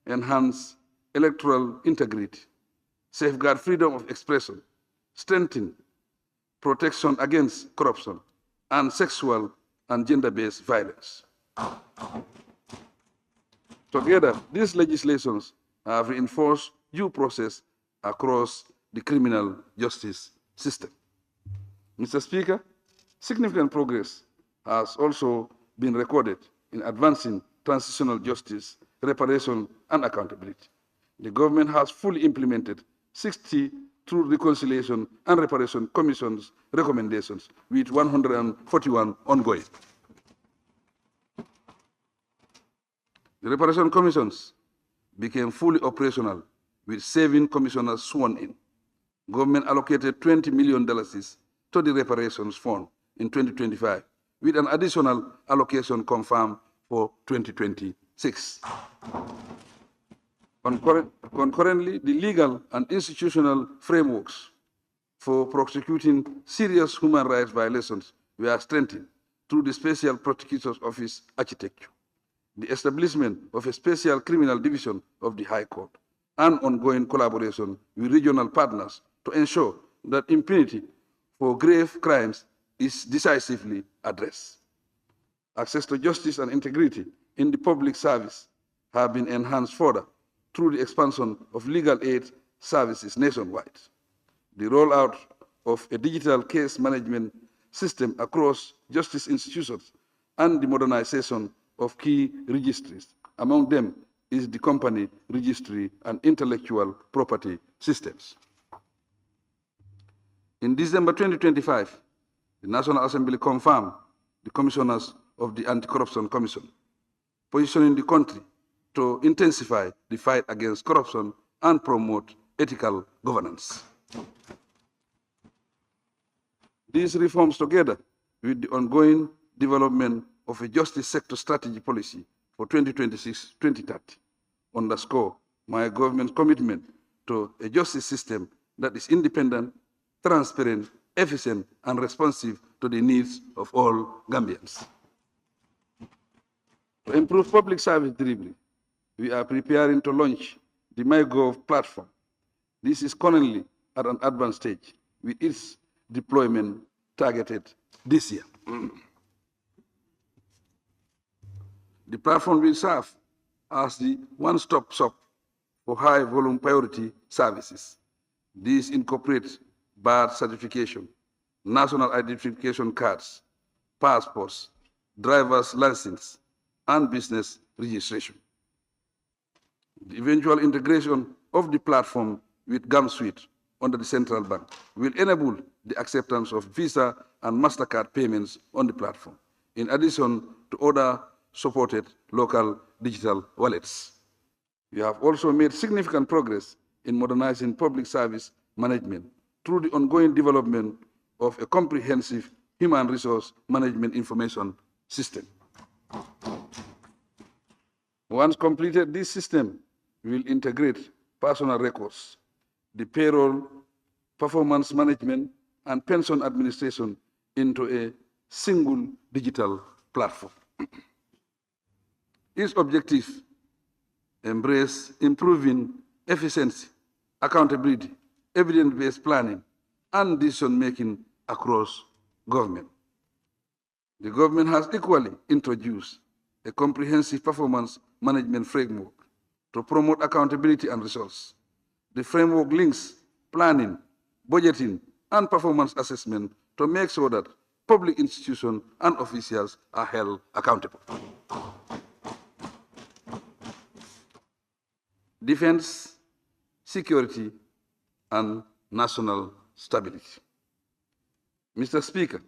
enhance electoral integrity, safeguard freedom of expression, strengthen protection against corruption, and sexual and gender-based violence. Together, these legislations have reinforced due process across the criminal justice system. Mr. Speaker, significant progress has also been recorded in advancing transitional justice, reparation, and accountability. The government has fully implemented 60 Truth, Reconciliation, and Reparation Commission's recommendations, with 141 ongoing. The Reparation Commissions became fully operational with 7 commissioners sworn in. Government allocated $20 million to the Reparations Fund in 2025, with an additional allocation confirmed for 2026. Concurrently, the legal and institutional frameworks for prosecuting serious human rights violations were strengthened through the Special Prosecutor's Office architecture, the establishment of a special criminal division of the High Court, and ongoing collaboration with regional partners to ensure that impunity for grave crimes is decisively addressed. Access to justice and integrity in the public service have been enhanced further through the expansion of legal aid services nationwide, the rollout of a digital case management system across justice institutions, and the modernization of key registries. Among them is the company registry and intellectual property systems. In December 2025, the National Assembly confirmed the commissioners of the Anti-Corruption Commission, positioning the country to intensify the fight against corruption and promote ethical governance. These reforms, together with the ongoing development of a justice sector strategy policy for 2026-2030, underscore my government's commitment to a justice system that is independent, transparent, efficient, and responsive to the needs of all Gambians. To improve public service delivery, we are preparing to launch the MyGov platform. This is currently at an advanced stage, with its deployment targeted this year. The platform will serve as the one-stop shop for high-volume priority services. These incorporate birth certification, national identification cards, passports, driver's license, and business registration. The eventual integration of the platform with GAM Suite under the central bank will enable the acceptance of Visa and MasterCard payments on the platform, in addition to other supported local digital wallets. We have also made significant progress in modernizing public service management through the ongoing development of a comprehensive human resource management information system. Once completed, this system will integrate personal records, the payroll, performance management, and pension administration into a single digital platform. Its objective embrace improving efficiency, accountability, evidence-based planning, and decision-making across government. The government has equally introduced a comprehensive performance management framework to promote accountability and results. The framework links planning, budgeting, and performance assessment to make sure that public institutions and officials are held accountable. Defense, security, and national stability. Mr. Speaker,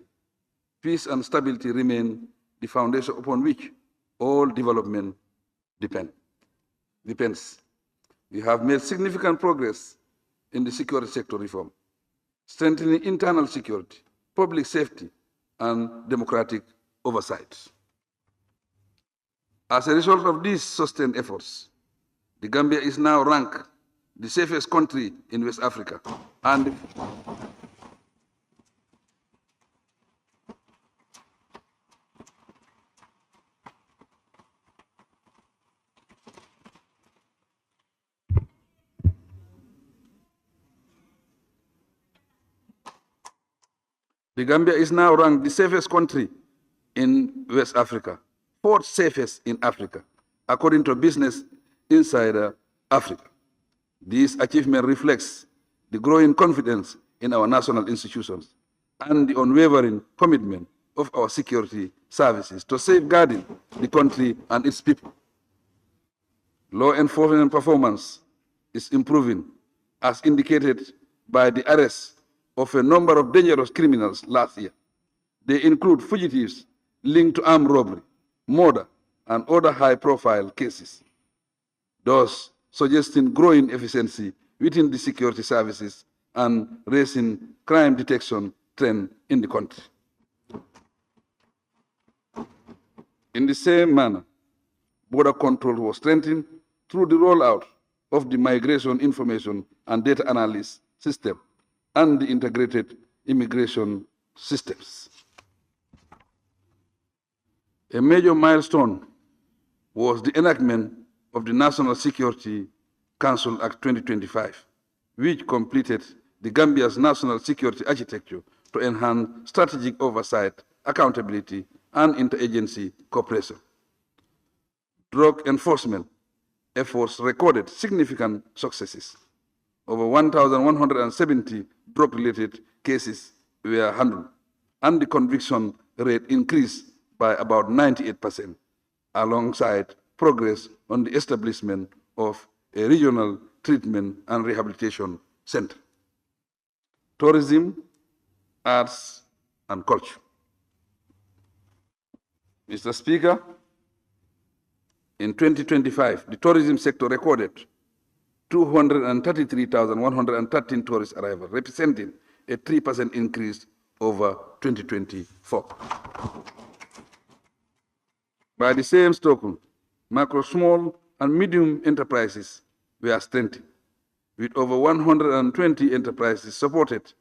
peace and stability remain the foundation upon which all development depends. We have made significant progress in the security sector reform, strengthening internal security, public safety, and democratic oversight. As a result of these sustained efforts, the Gambia is now ranked the safest country in West Africa, and the Gambia is now ranked the safest country in West Africa, fourth safest in Africa, according to Business Insider Africa. This achievement reflects the growing confidence in our national institutions and the unwavering commitment of our security services to safeguarding the country and its people. Law enforcement performance is improving, as indicated by the arrest of a number of dangerous criminals last year. They include fugitives linked to armed robbery, murder, and other high-profile cases, thus suggesting growing efficiency within the security services and raising crime detection trend in the country. In the same manner, border control was strengthened through the rollout of the Migration Information and Data Analysis System and the integrated immigration systems. A major milestone was the enactment of the National Security Council Act 2025, which completed the Gambia's national security architecture to enhance strategic oversight, accountability, and interagency cooperation. Drug enforcement efforts recorded significant successes. Over 1,170 drug-related cases were handled, and the conviction rate increased by about 98%, alongside progress on the establishment of a regional treatment and rehabilitation center. Tourism, arts, and culture. Mr. Speaker, In 2025, the tourism sector recorded 233,113 tourist arrivals, representing a 3% increase over 2024. By the same token, micro, small, and medium enterprises were strengthened, with over 120 enterprises supported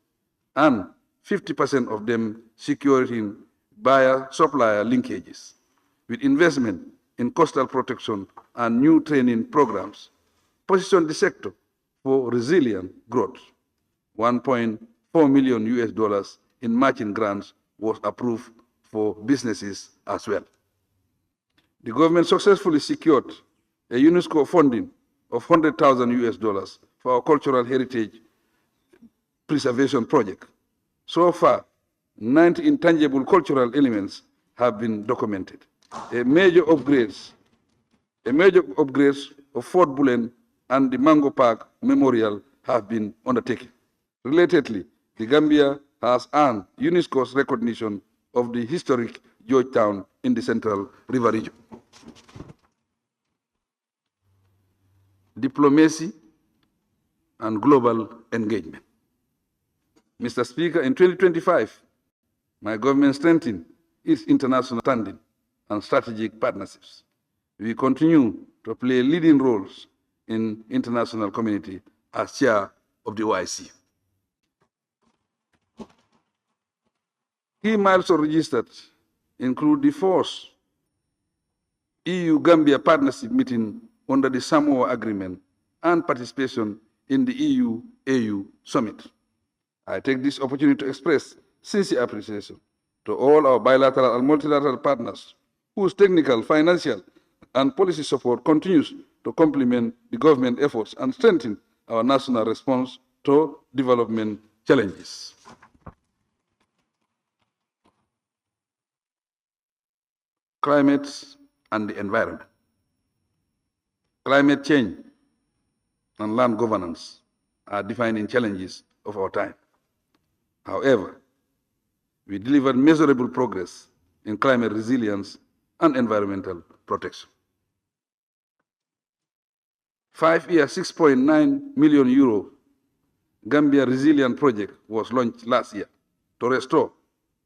and 50% of them securing buyer-supplier linkages, with investment in coastal protection and new training programs, position the sector for resilient growth. $1.4 million in matching grants was approved for businesses as well. The government successfully secured a UNESCO funding of $100,000 for our cultural heritage preservation project. So far, 90 intangible cultural elements have been documented. A major upgrades of Fort Bullen and the Mango Park Memorial have been undertaken. Relatedly, the Gambia has earned UNESCO's recognition of the historic Georgetown in the Central River region. Diplomacy and global engagement. Mr. Speaker, in 2025, my government strengthened its international standing and strategic partnerships. We continue to play leading roles in international community as chair of the OIC. Key milestones registered include the fourth EU-Gambia partnership meeting under the Samoa Agreement and participation in the EU-AU Summit. I take this opportunity to express sincere appreciation to all our bilateral and multilateral partners whose technical, financial, and policy support continues to complement the government efforts and strengthen our national response to development challenges. Climate and the environment. Climate change and land governance are defining challenges of our time. However, we delivered measurable progress in climate resilience and environmental protection. 5-year, €6.9 million Gambia Resilient Project was launched last year to restore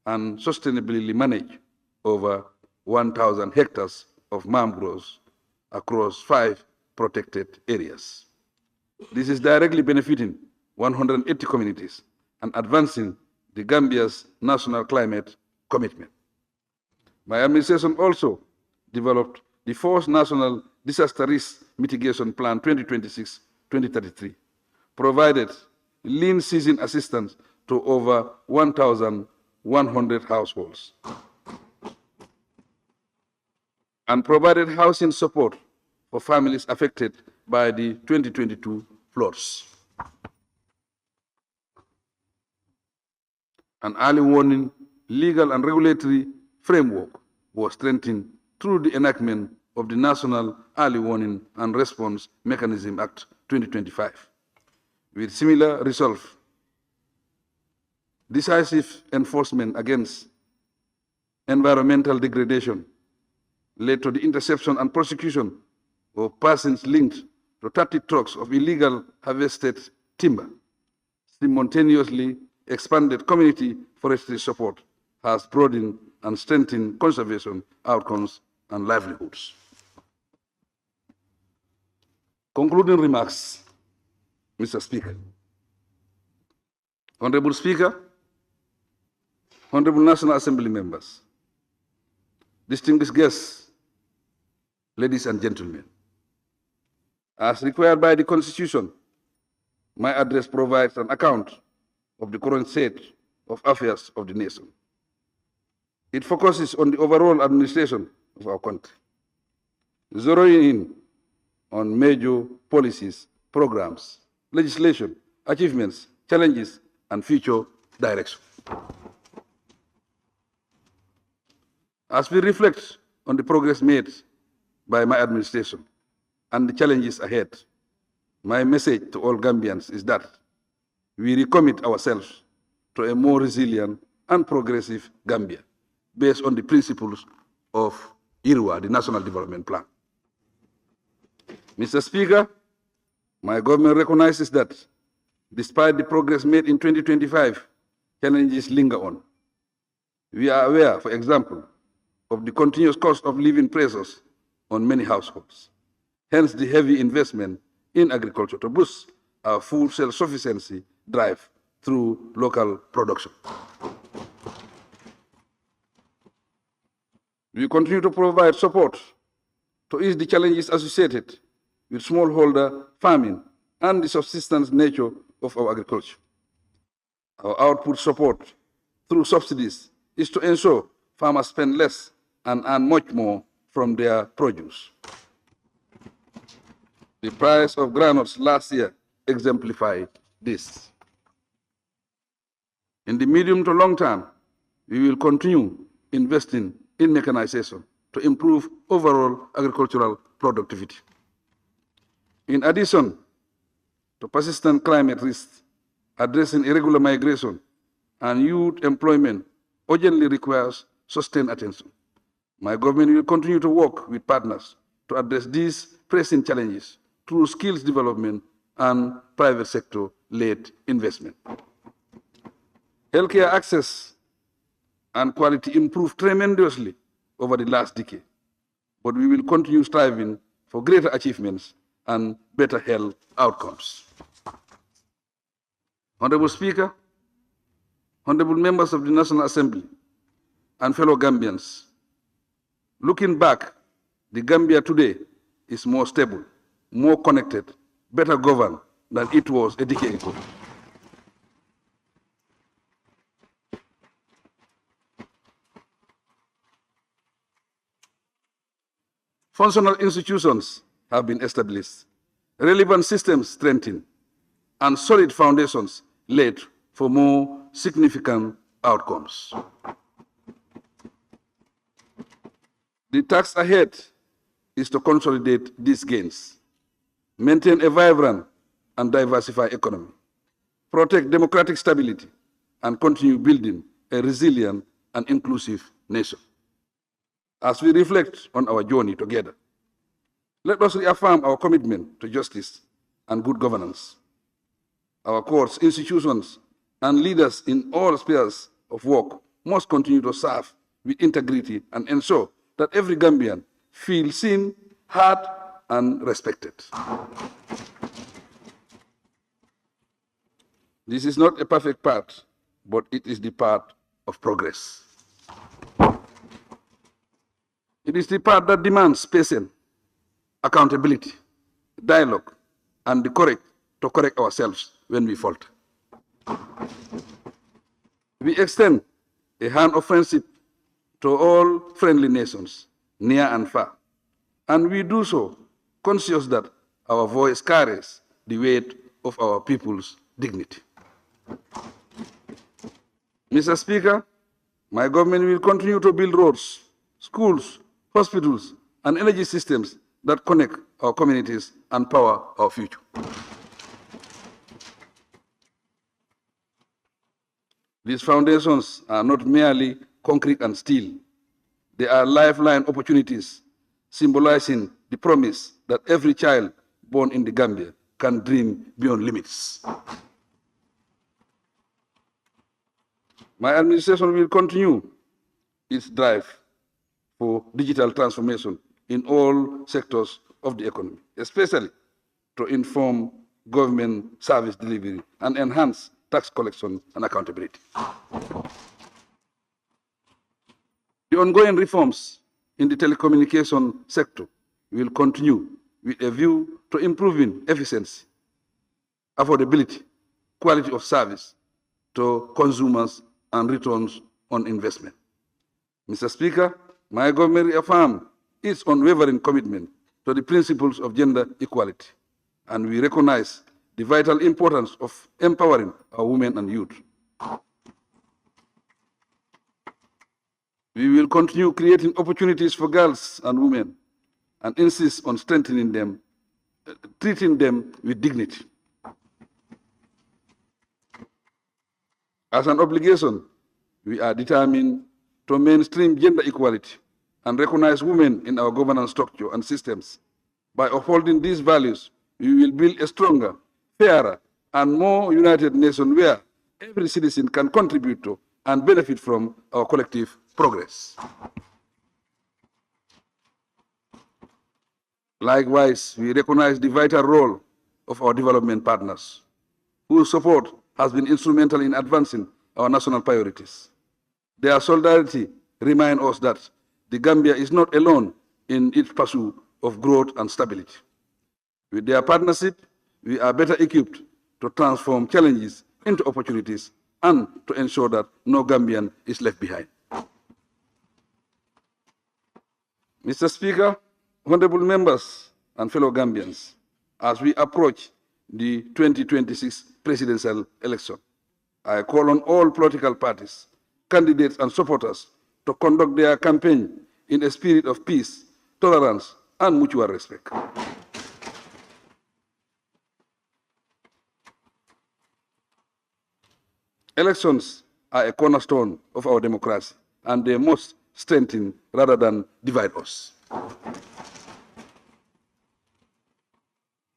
and sustainably manage over 1,000 hectares of mangroves across 5 protected areas. This is directly benefiting 180 communities and advancing the Gambia's national climate commitment. My administration also developed the fourth National Disaster Risk Mitigation Plan 2026-2033, provided lean season assistance to over 1,100 households, and provided housing support for families affected by the 2022 floods. An early warning legal and regulatory framework was strengthened through the enactment of the National Early Warning and Response Mechanism Act 2025. With similar resolve, decisive enforcement against environmental degradation led to the interception and prosecution of persons linked to 30 trucks of illegal harvested timber. Simultaneously, expanded community forestry support has broadened and strengthened conservation outcomes and livelihoods. Concluding remarks, Mr. Speaker. Honorable Speaker, Honorable National Assembly members, distinguished guests, ladies and gentlemen, as required by the Constitution, my address provides an account of the current state of affairs of the nation. It focuses on the overall administration of our country, zeroing in on major policies, programs, legislation, achievements, challenges, and future direction. As we reflect on the progress made by my administration and the challenges ahead, my message to all Gambians is that we recommit ourselves to a more resilient and progressive Gambia based on the principles of IRWA, the National Development Plan. Mr. Speaker, my government recognizes that despite the progress made in 2025, challenges linger on. We are aware, for example, of the continuous cost of living pressures on many households. Hence, the heavy investment in agriculture to boost our food self-sufficiency drive through local production. We continue to provide support to ease the challenges associated with smallholder farming and the subsistence nature of our agriculture. Our output support through subsidies is to ensure farmers spend less and earn much more from their produce. The price of granules last year exemplified this. In the medium to long term, we will continue investing in mechanization to improve overall agricultural productivity. In addition to persistent climate risks, addressing irregular migration and youth employment urgently requires sustained attention. My government will continue to work with partners to address these pressing challenges through skills development and private sector-led investment. Healthcare access and quality improved tremendously over the last decade, but we will continue striving for greater achievements and better health outcomes. Honorable Speaker, honorable members of the National Assembly, and fellow Gambians, looking back, the Gambia today is more stable, more connected, better governed than it was a decade ago. Functional institutions have been established, relevant systems strengthened, and solid foundations laid for more significant outcomes. The task ahead is to consolidate these gains, maintain a vibrant and diversified economy, protect democratic stability, and continue building a resilient and inclusive nation. As we reflect on our journey together, let us reaffirm our commitment to justice and good governance. Our courts, institutions, and leaders in all spheres of work must continue to serve with integrity and ensure that every Gambian feels seen, heard, and respected. This is not a perfect path, but it is the path of progress. It is the path that demands patience, accountability, dialogue, and the courage to correct ourselves when we falter. We extend a hand of friendship to all friendly nations, near and far, and we do so conscious that our voice carries the weight of our people's dignity. Mr. Speaker, my government will continue to build roads, schools, hospitals, and energy systems that connect our communities and power our future. These foundations are not merely concrete and steel. They are lifeline opportunities symbolizing the promise that every child born in the Gambia can dream beyond limits. My administration will continue its drive for digital transformation in all sectors of the economy, especially to inform government service delivery and enhance tax collection and accountability. The ongoing reforms in the telecommunication sector will continue with a view to improving efficiency, affordability, quality of service to consumers, and returns on investment. Mr. Speaker, my government reaffirms its unwavering commitment to the principles of gender equality, and we recognize the vital importance of empowering our women and youth. We will continue creating opportunities for girls and women and insist on strengthening them, treating them with dignity. As an obligation, we are determined to mainstream gender equality and recognize women in our governance structure and systems. By upholding these values, we will build a stronger, fairer, and more united nation where every citizen can contribute to and benefit from our collective progress. Likewise, we recognize the vital role of our development partners, whose support has been instrumental in advancing our national priorities. Their solidarity reminds us that the Gambia is not alone in its pursuit of growth and stability. With their partnership, we are better equipped to transform challenges into opportunities and to ensure that no Gambian is left behind. Mr. Speaker, honorable members and fellow Gambians, as we approach the 2026 presidential election, I call on all political parties, candidates and supporters to conduct their campaign in a spirit of peace, tolerance, and mutual respect. Elections are a cornerstone of our democracy, and they must strengthen rather than divide us.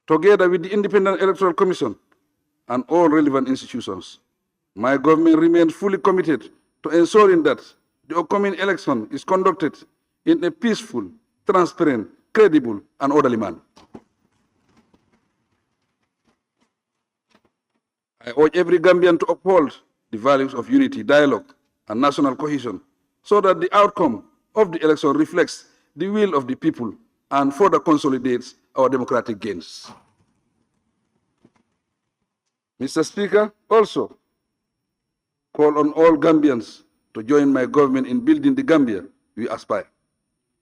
Together with the Independent Electoral Commission and all relevant institutions, my government remains fully committed to ensuring that the upcoming election is conducted in a peaceful, transparent, credible, and orderly manner. I urge every Gambian to uphold the values of unity, dialogue, and national cohesion so that the outcome of the election reflects the will of the people and further consolidates our democratic gains. Mr. Speaker, also call on all Gambians to join my government in building the Gambia we aspire.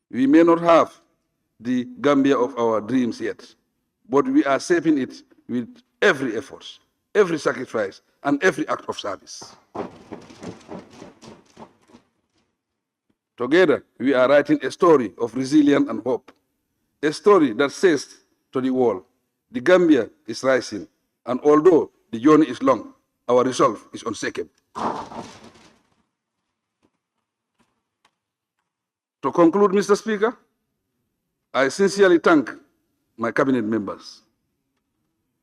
We may not have the Gambia of our dreams yet, but we are shaping it with every effort, every sacrifice, and every act of service. Together, we are writing a story of resilience and hope, a story that says to the world, the Gambia is rising, and although the journey is long, our resolve is unshakable. To conclude, Mr. Speaker, I sincerely thank my cabinet members,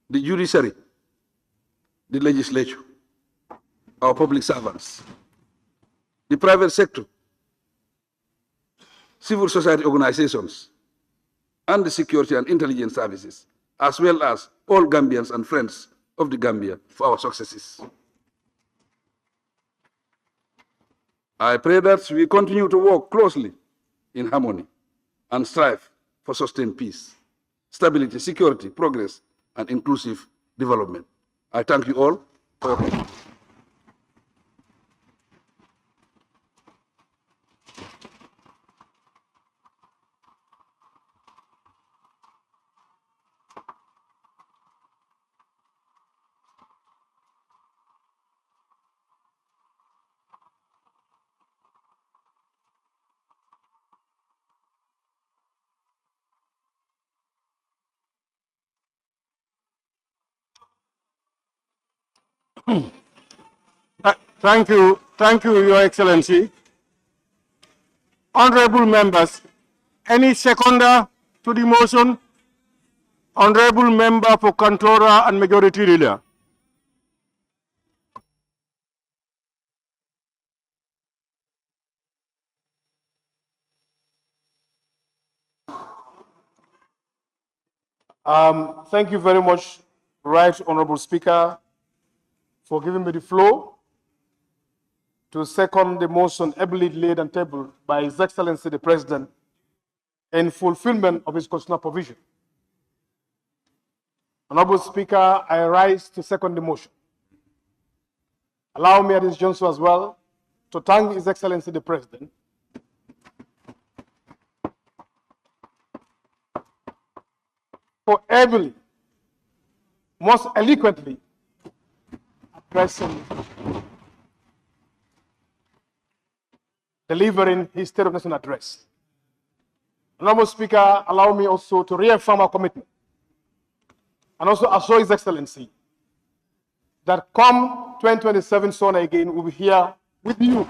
the judiciary, the legislature, our public servants, the private sector, civil society organizations, and the security and intelligence services, as well as all Gambians and friends of the Gambia for our successes. I pray that we continue to work closely in harmony and strive for sustained peace, stability, security, progress, and inclusive development. I thank you all for your attention. Thank you, Your Excellency. Honorable members, any seconder to the motion? Honorable member for Kantora and Majority Leader. Thank you very much, Right Honorable Speaker, for giving me the floor to second the motion ably laid and tabled by His Excellency the President in fulfillment of his constitutional provision. Honorable Speaker, I rise to second the motion. Allow me at this juncture as well to thank His Excellency the President for ably, most eloquently addressing, delivering his State of Nation address. Honorable Speaker, allow me also to reaffirm our commitment and also assure His Excellency that come 2027 Sona again, we'll be here with you.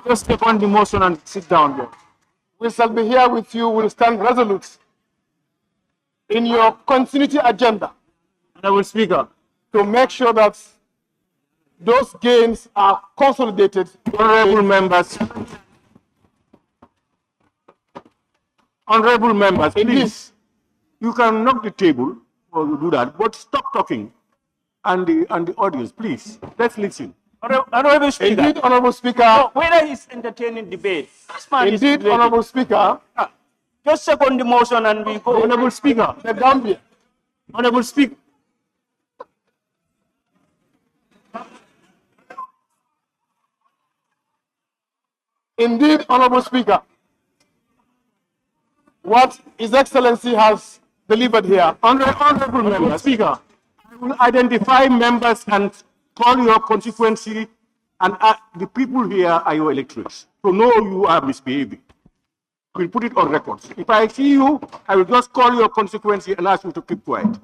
Just second the motion and sit down there. We shall be here with you, will stand resolute in your continuity agenda. Honorable Speaker. To make sure that those gains are consolidated. Honorable members. Honorable members, please. You can knock the table or you do that, but stop talking. And the audience, please. Let's listen. Honorable Speaker. Indeed, Honorable Speaker. No, whether he's entertaining debate. This man Indeed, is Honorable Speaker. Just second the motion and we go. Honorable Speaker. The Gambia. Honorable Speaker. Indeed, Honorable Speaker. What His Excellency has delivered here. Honorable members. Speaker. I will identify members and call your constituency, and the people here are your electorates. So know you are misbehaving. We'll put it on records. If I see you, I will just call your constituency and ask you to keep quiet.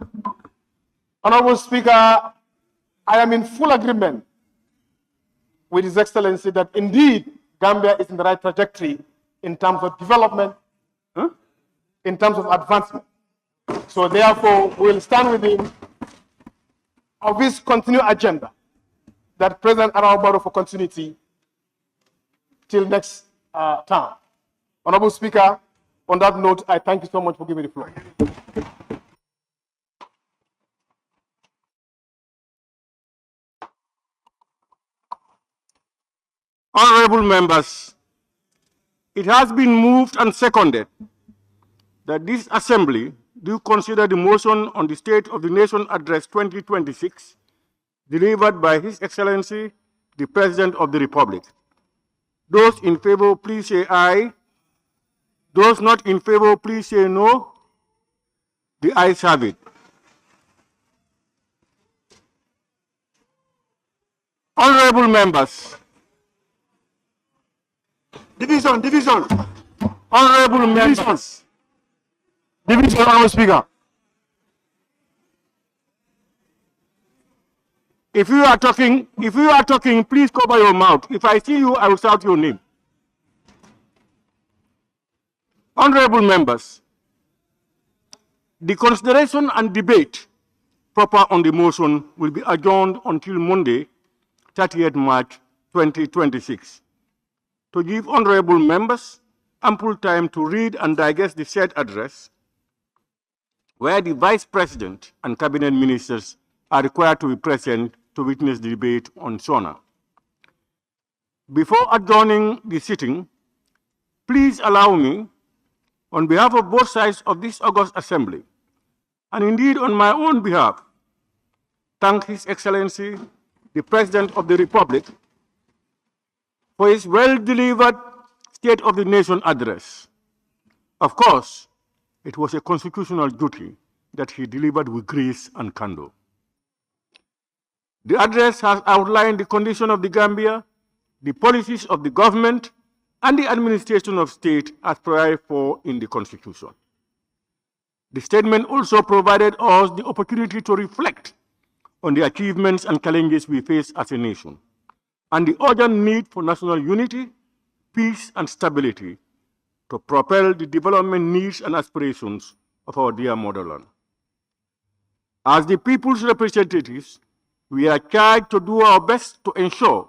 Honorable Speaker, I am in full agreement with His Excellency that indeed Gambia is in the right trajectory in terms of development, in terms of advancement. So therefore, we'll stand with him of his continued agenda that President Barrow for continuity till next term. Honorable Speaker, on that note, I thank you so much for giving me the floor. Honorable members, it has been moved and seconded that this assembly do consider the motion on the State of the Nation Address 2026 delivered by His Excellency, the President of the Republic. Those in favor, please say aye. Those not in favor, please say no. The ayes have it. Honorable members. Division. Honorable members. Division, Honorable Speaker. If you are talking, please cover your mouth. If I see you, I will shout your name. Honorable members, the consideration and debate proper on the motion will be adjourned until Monday, 30th March 2026, to give honorable members ample time to read and digest the said address, where the Vice President and Cabinet Ministers are required to be present to witness the debate on Sona. Before adjourning the sitting, please allow me, on behalf of both sides of this august assembly, and indeed on my own behalf, thank His Excellency, the President of the Republic, for his well-delivered State of the Nation address. Of course, it was a constitutional duty that he delivered with grace and candor. The address has outlined the condition of the Gambia, the policies of the government, and the administration of state as provided for in the Constitution. The statement also provided us the opportunity to reflect on the achievements and challenges we face as a nation, and the urgent need for national unity, peace, and stability to propel the development needs and aspirations of our dear motherland. As the people's representatives, we are charged to do our best to ensure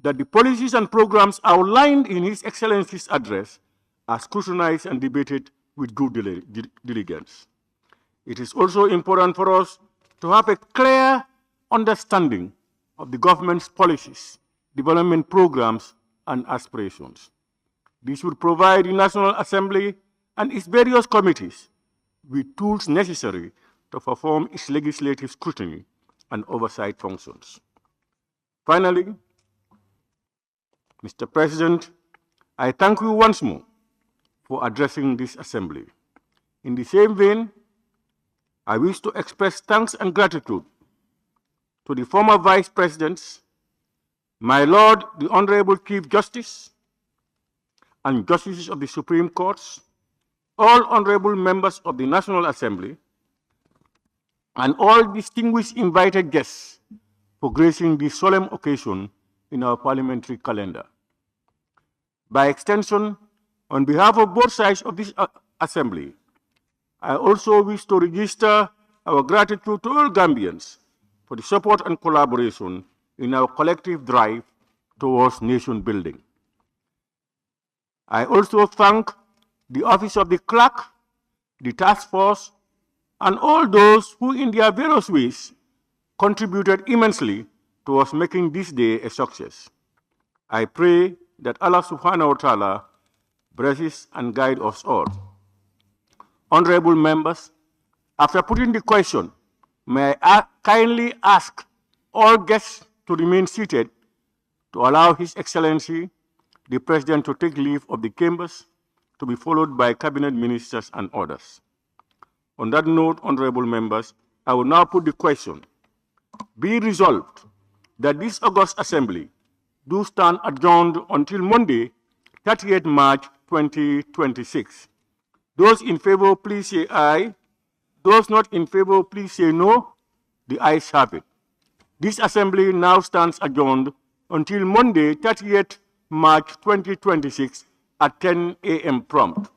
that the policies and programs outlined in His Excellency's address are scrutinized and debated with due diligence. It is also important for us to have a clear understanding of the government's policies, development programs, and aspirations. This will provide the National Assembly and its various committees with tools necessary to perform its legislative scrutiny and oversight functions. Finally, Mr. President, I thank you once more for addressing this assembly. In the same vein, I wish to express thanks and gratitude to the former Vice Presidents, my Lord, the Honorable Chief Justice, and Justices of the Supreme Courts, all honorable members of the National Assembly, and all distinguished invited guests for gracing this solemn occasion in our parliamentary calendar. By extension, on behalf of both sides of this assembly, I also wish to register our gratitude to all Gambians for the support and collaboration in our collective drive towards nation building. I also thank the Office of the Clerk, the Task Force, and all those who in their various ways contributed immensely towards making this day a success. I pray that Allah subhanahu wa ta'ala blesses and guide us all. Honorable members, after putting the question, may I kindly ask all guests to remain seated to allow His Excellency, the President, to take leave of the chambers, to be followed by cabinet ministers and others. On that note, honorable members, I will now put the question. Be resolved that this August Assembly do stand adjourned until Monday, 30th March 2026. Those in favor, please say aye. Those not in favor, please say no. The ayes have it. This Assembly now stands adjourned until Monday, 30th March 2026 at 10 a.m. prompt.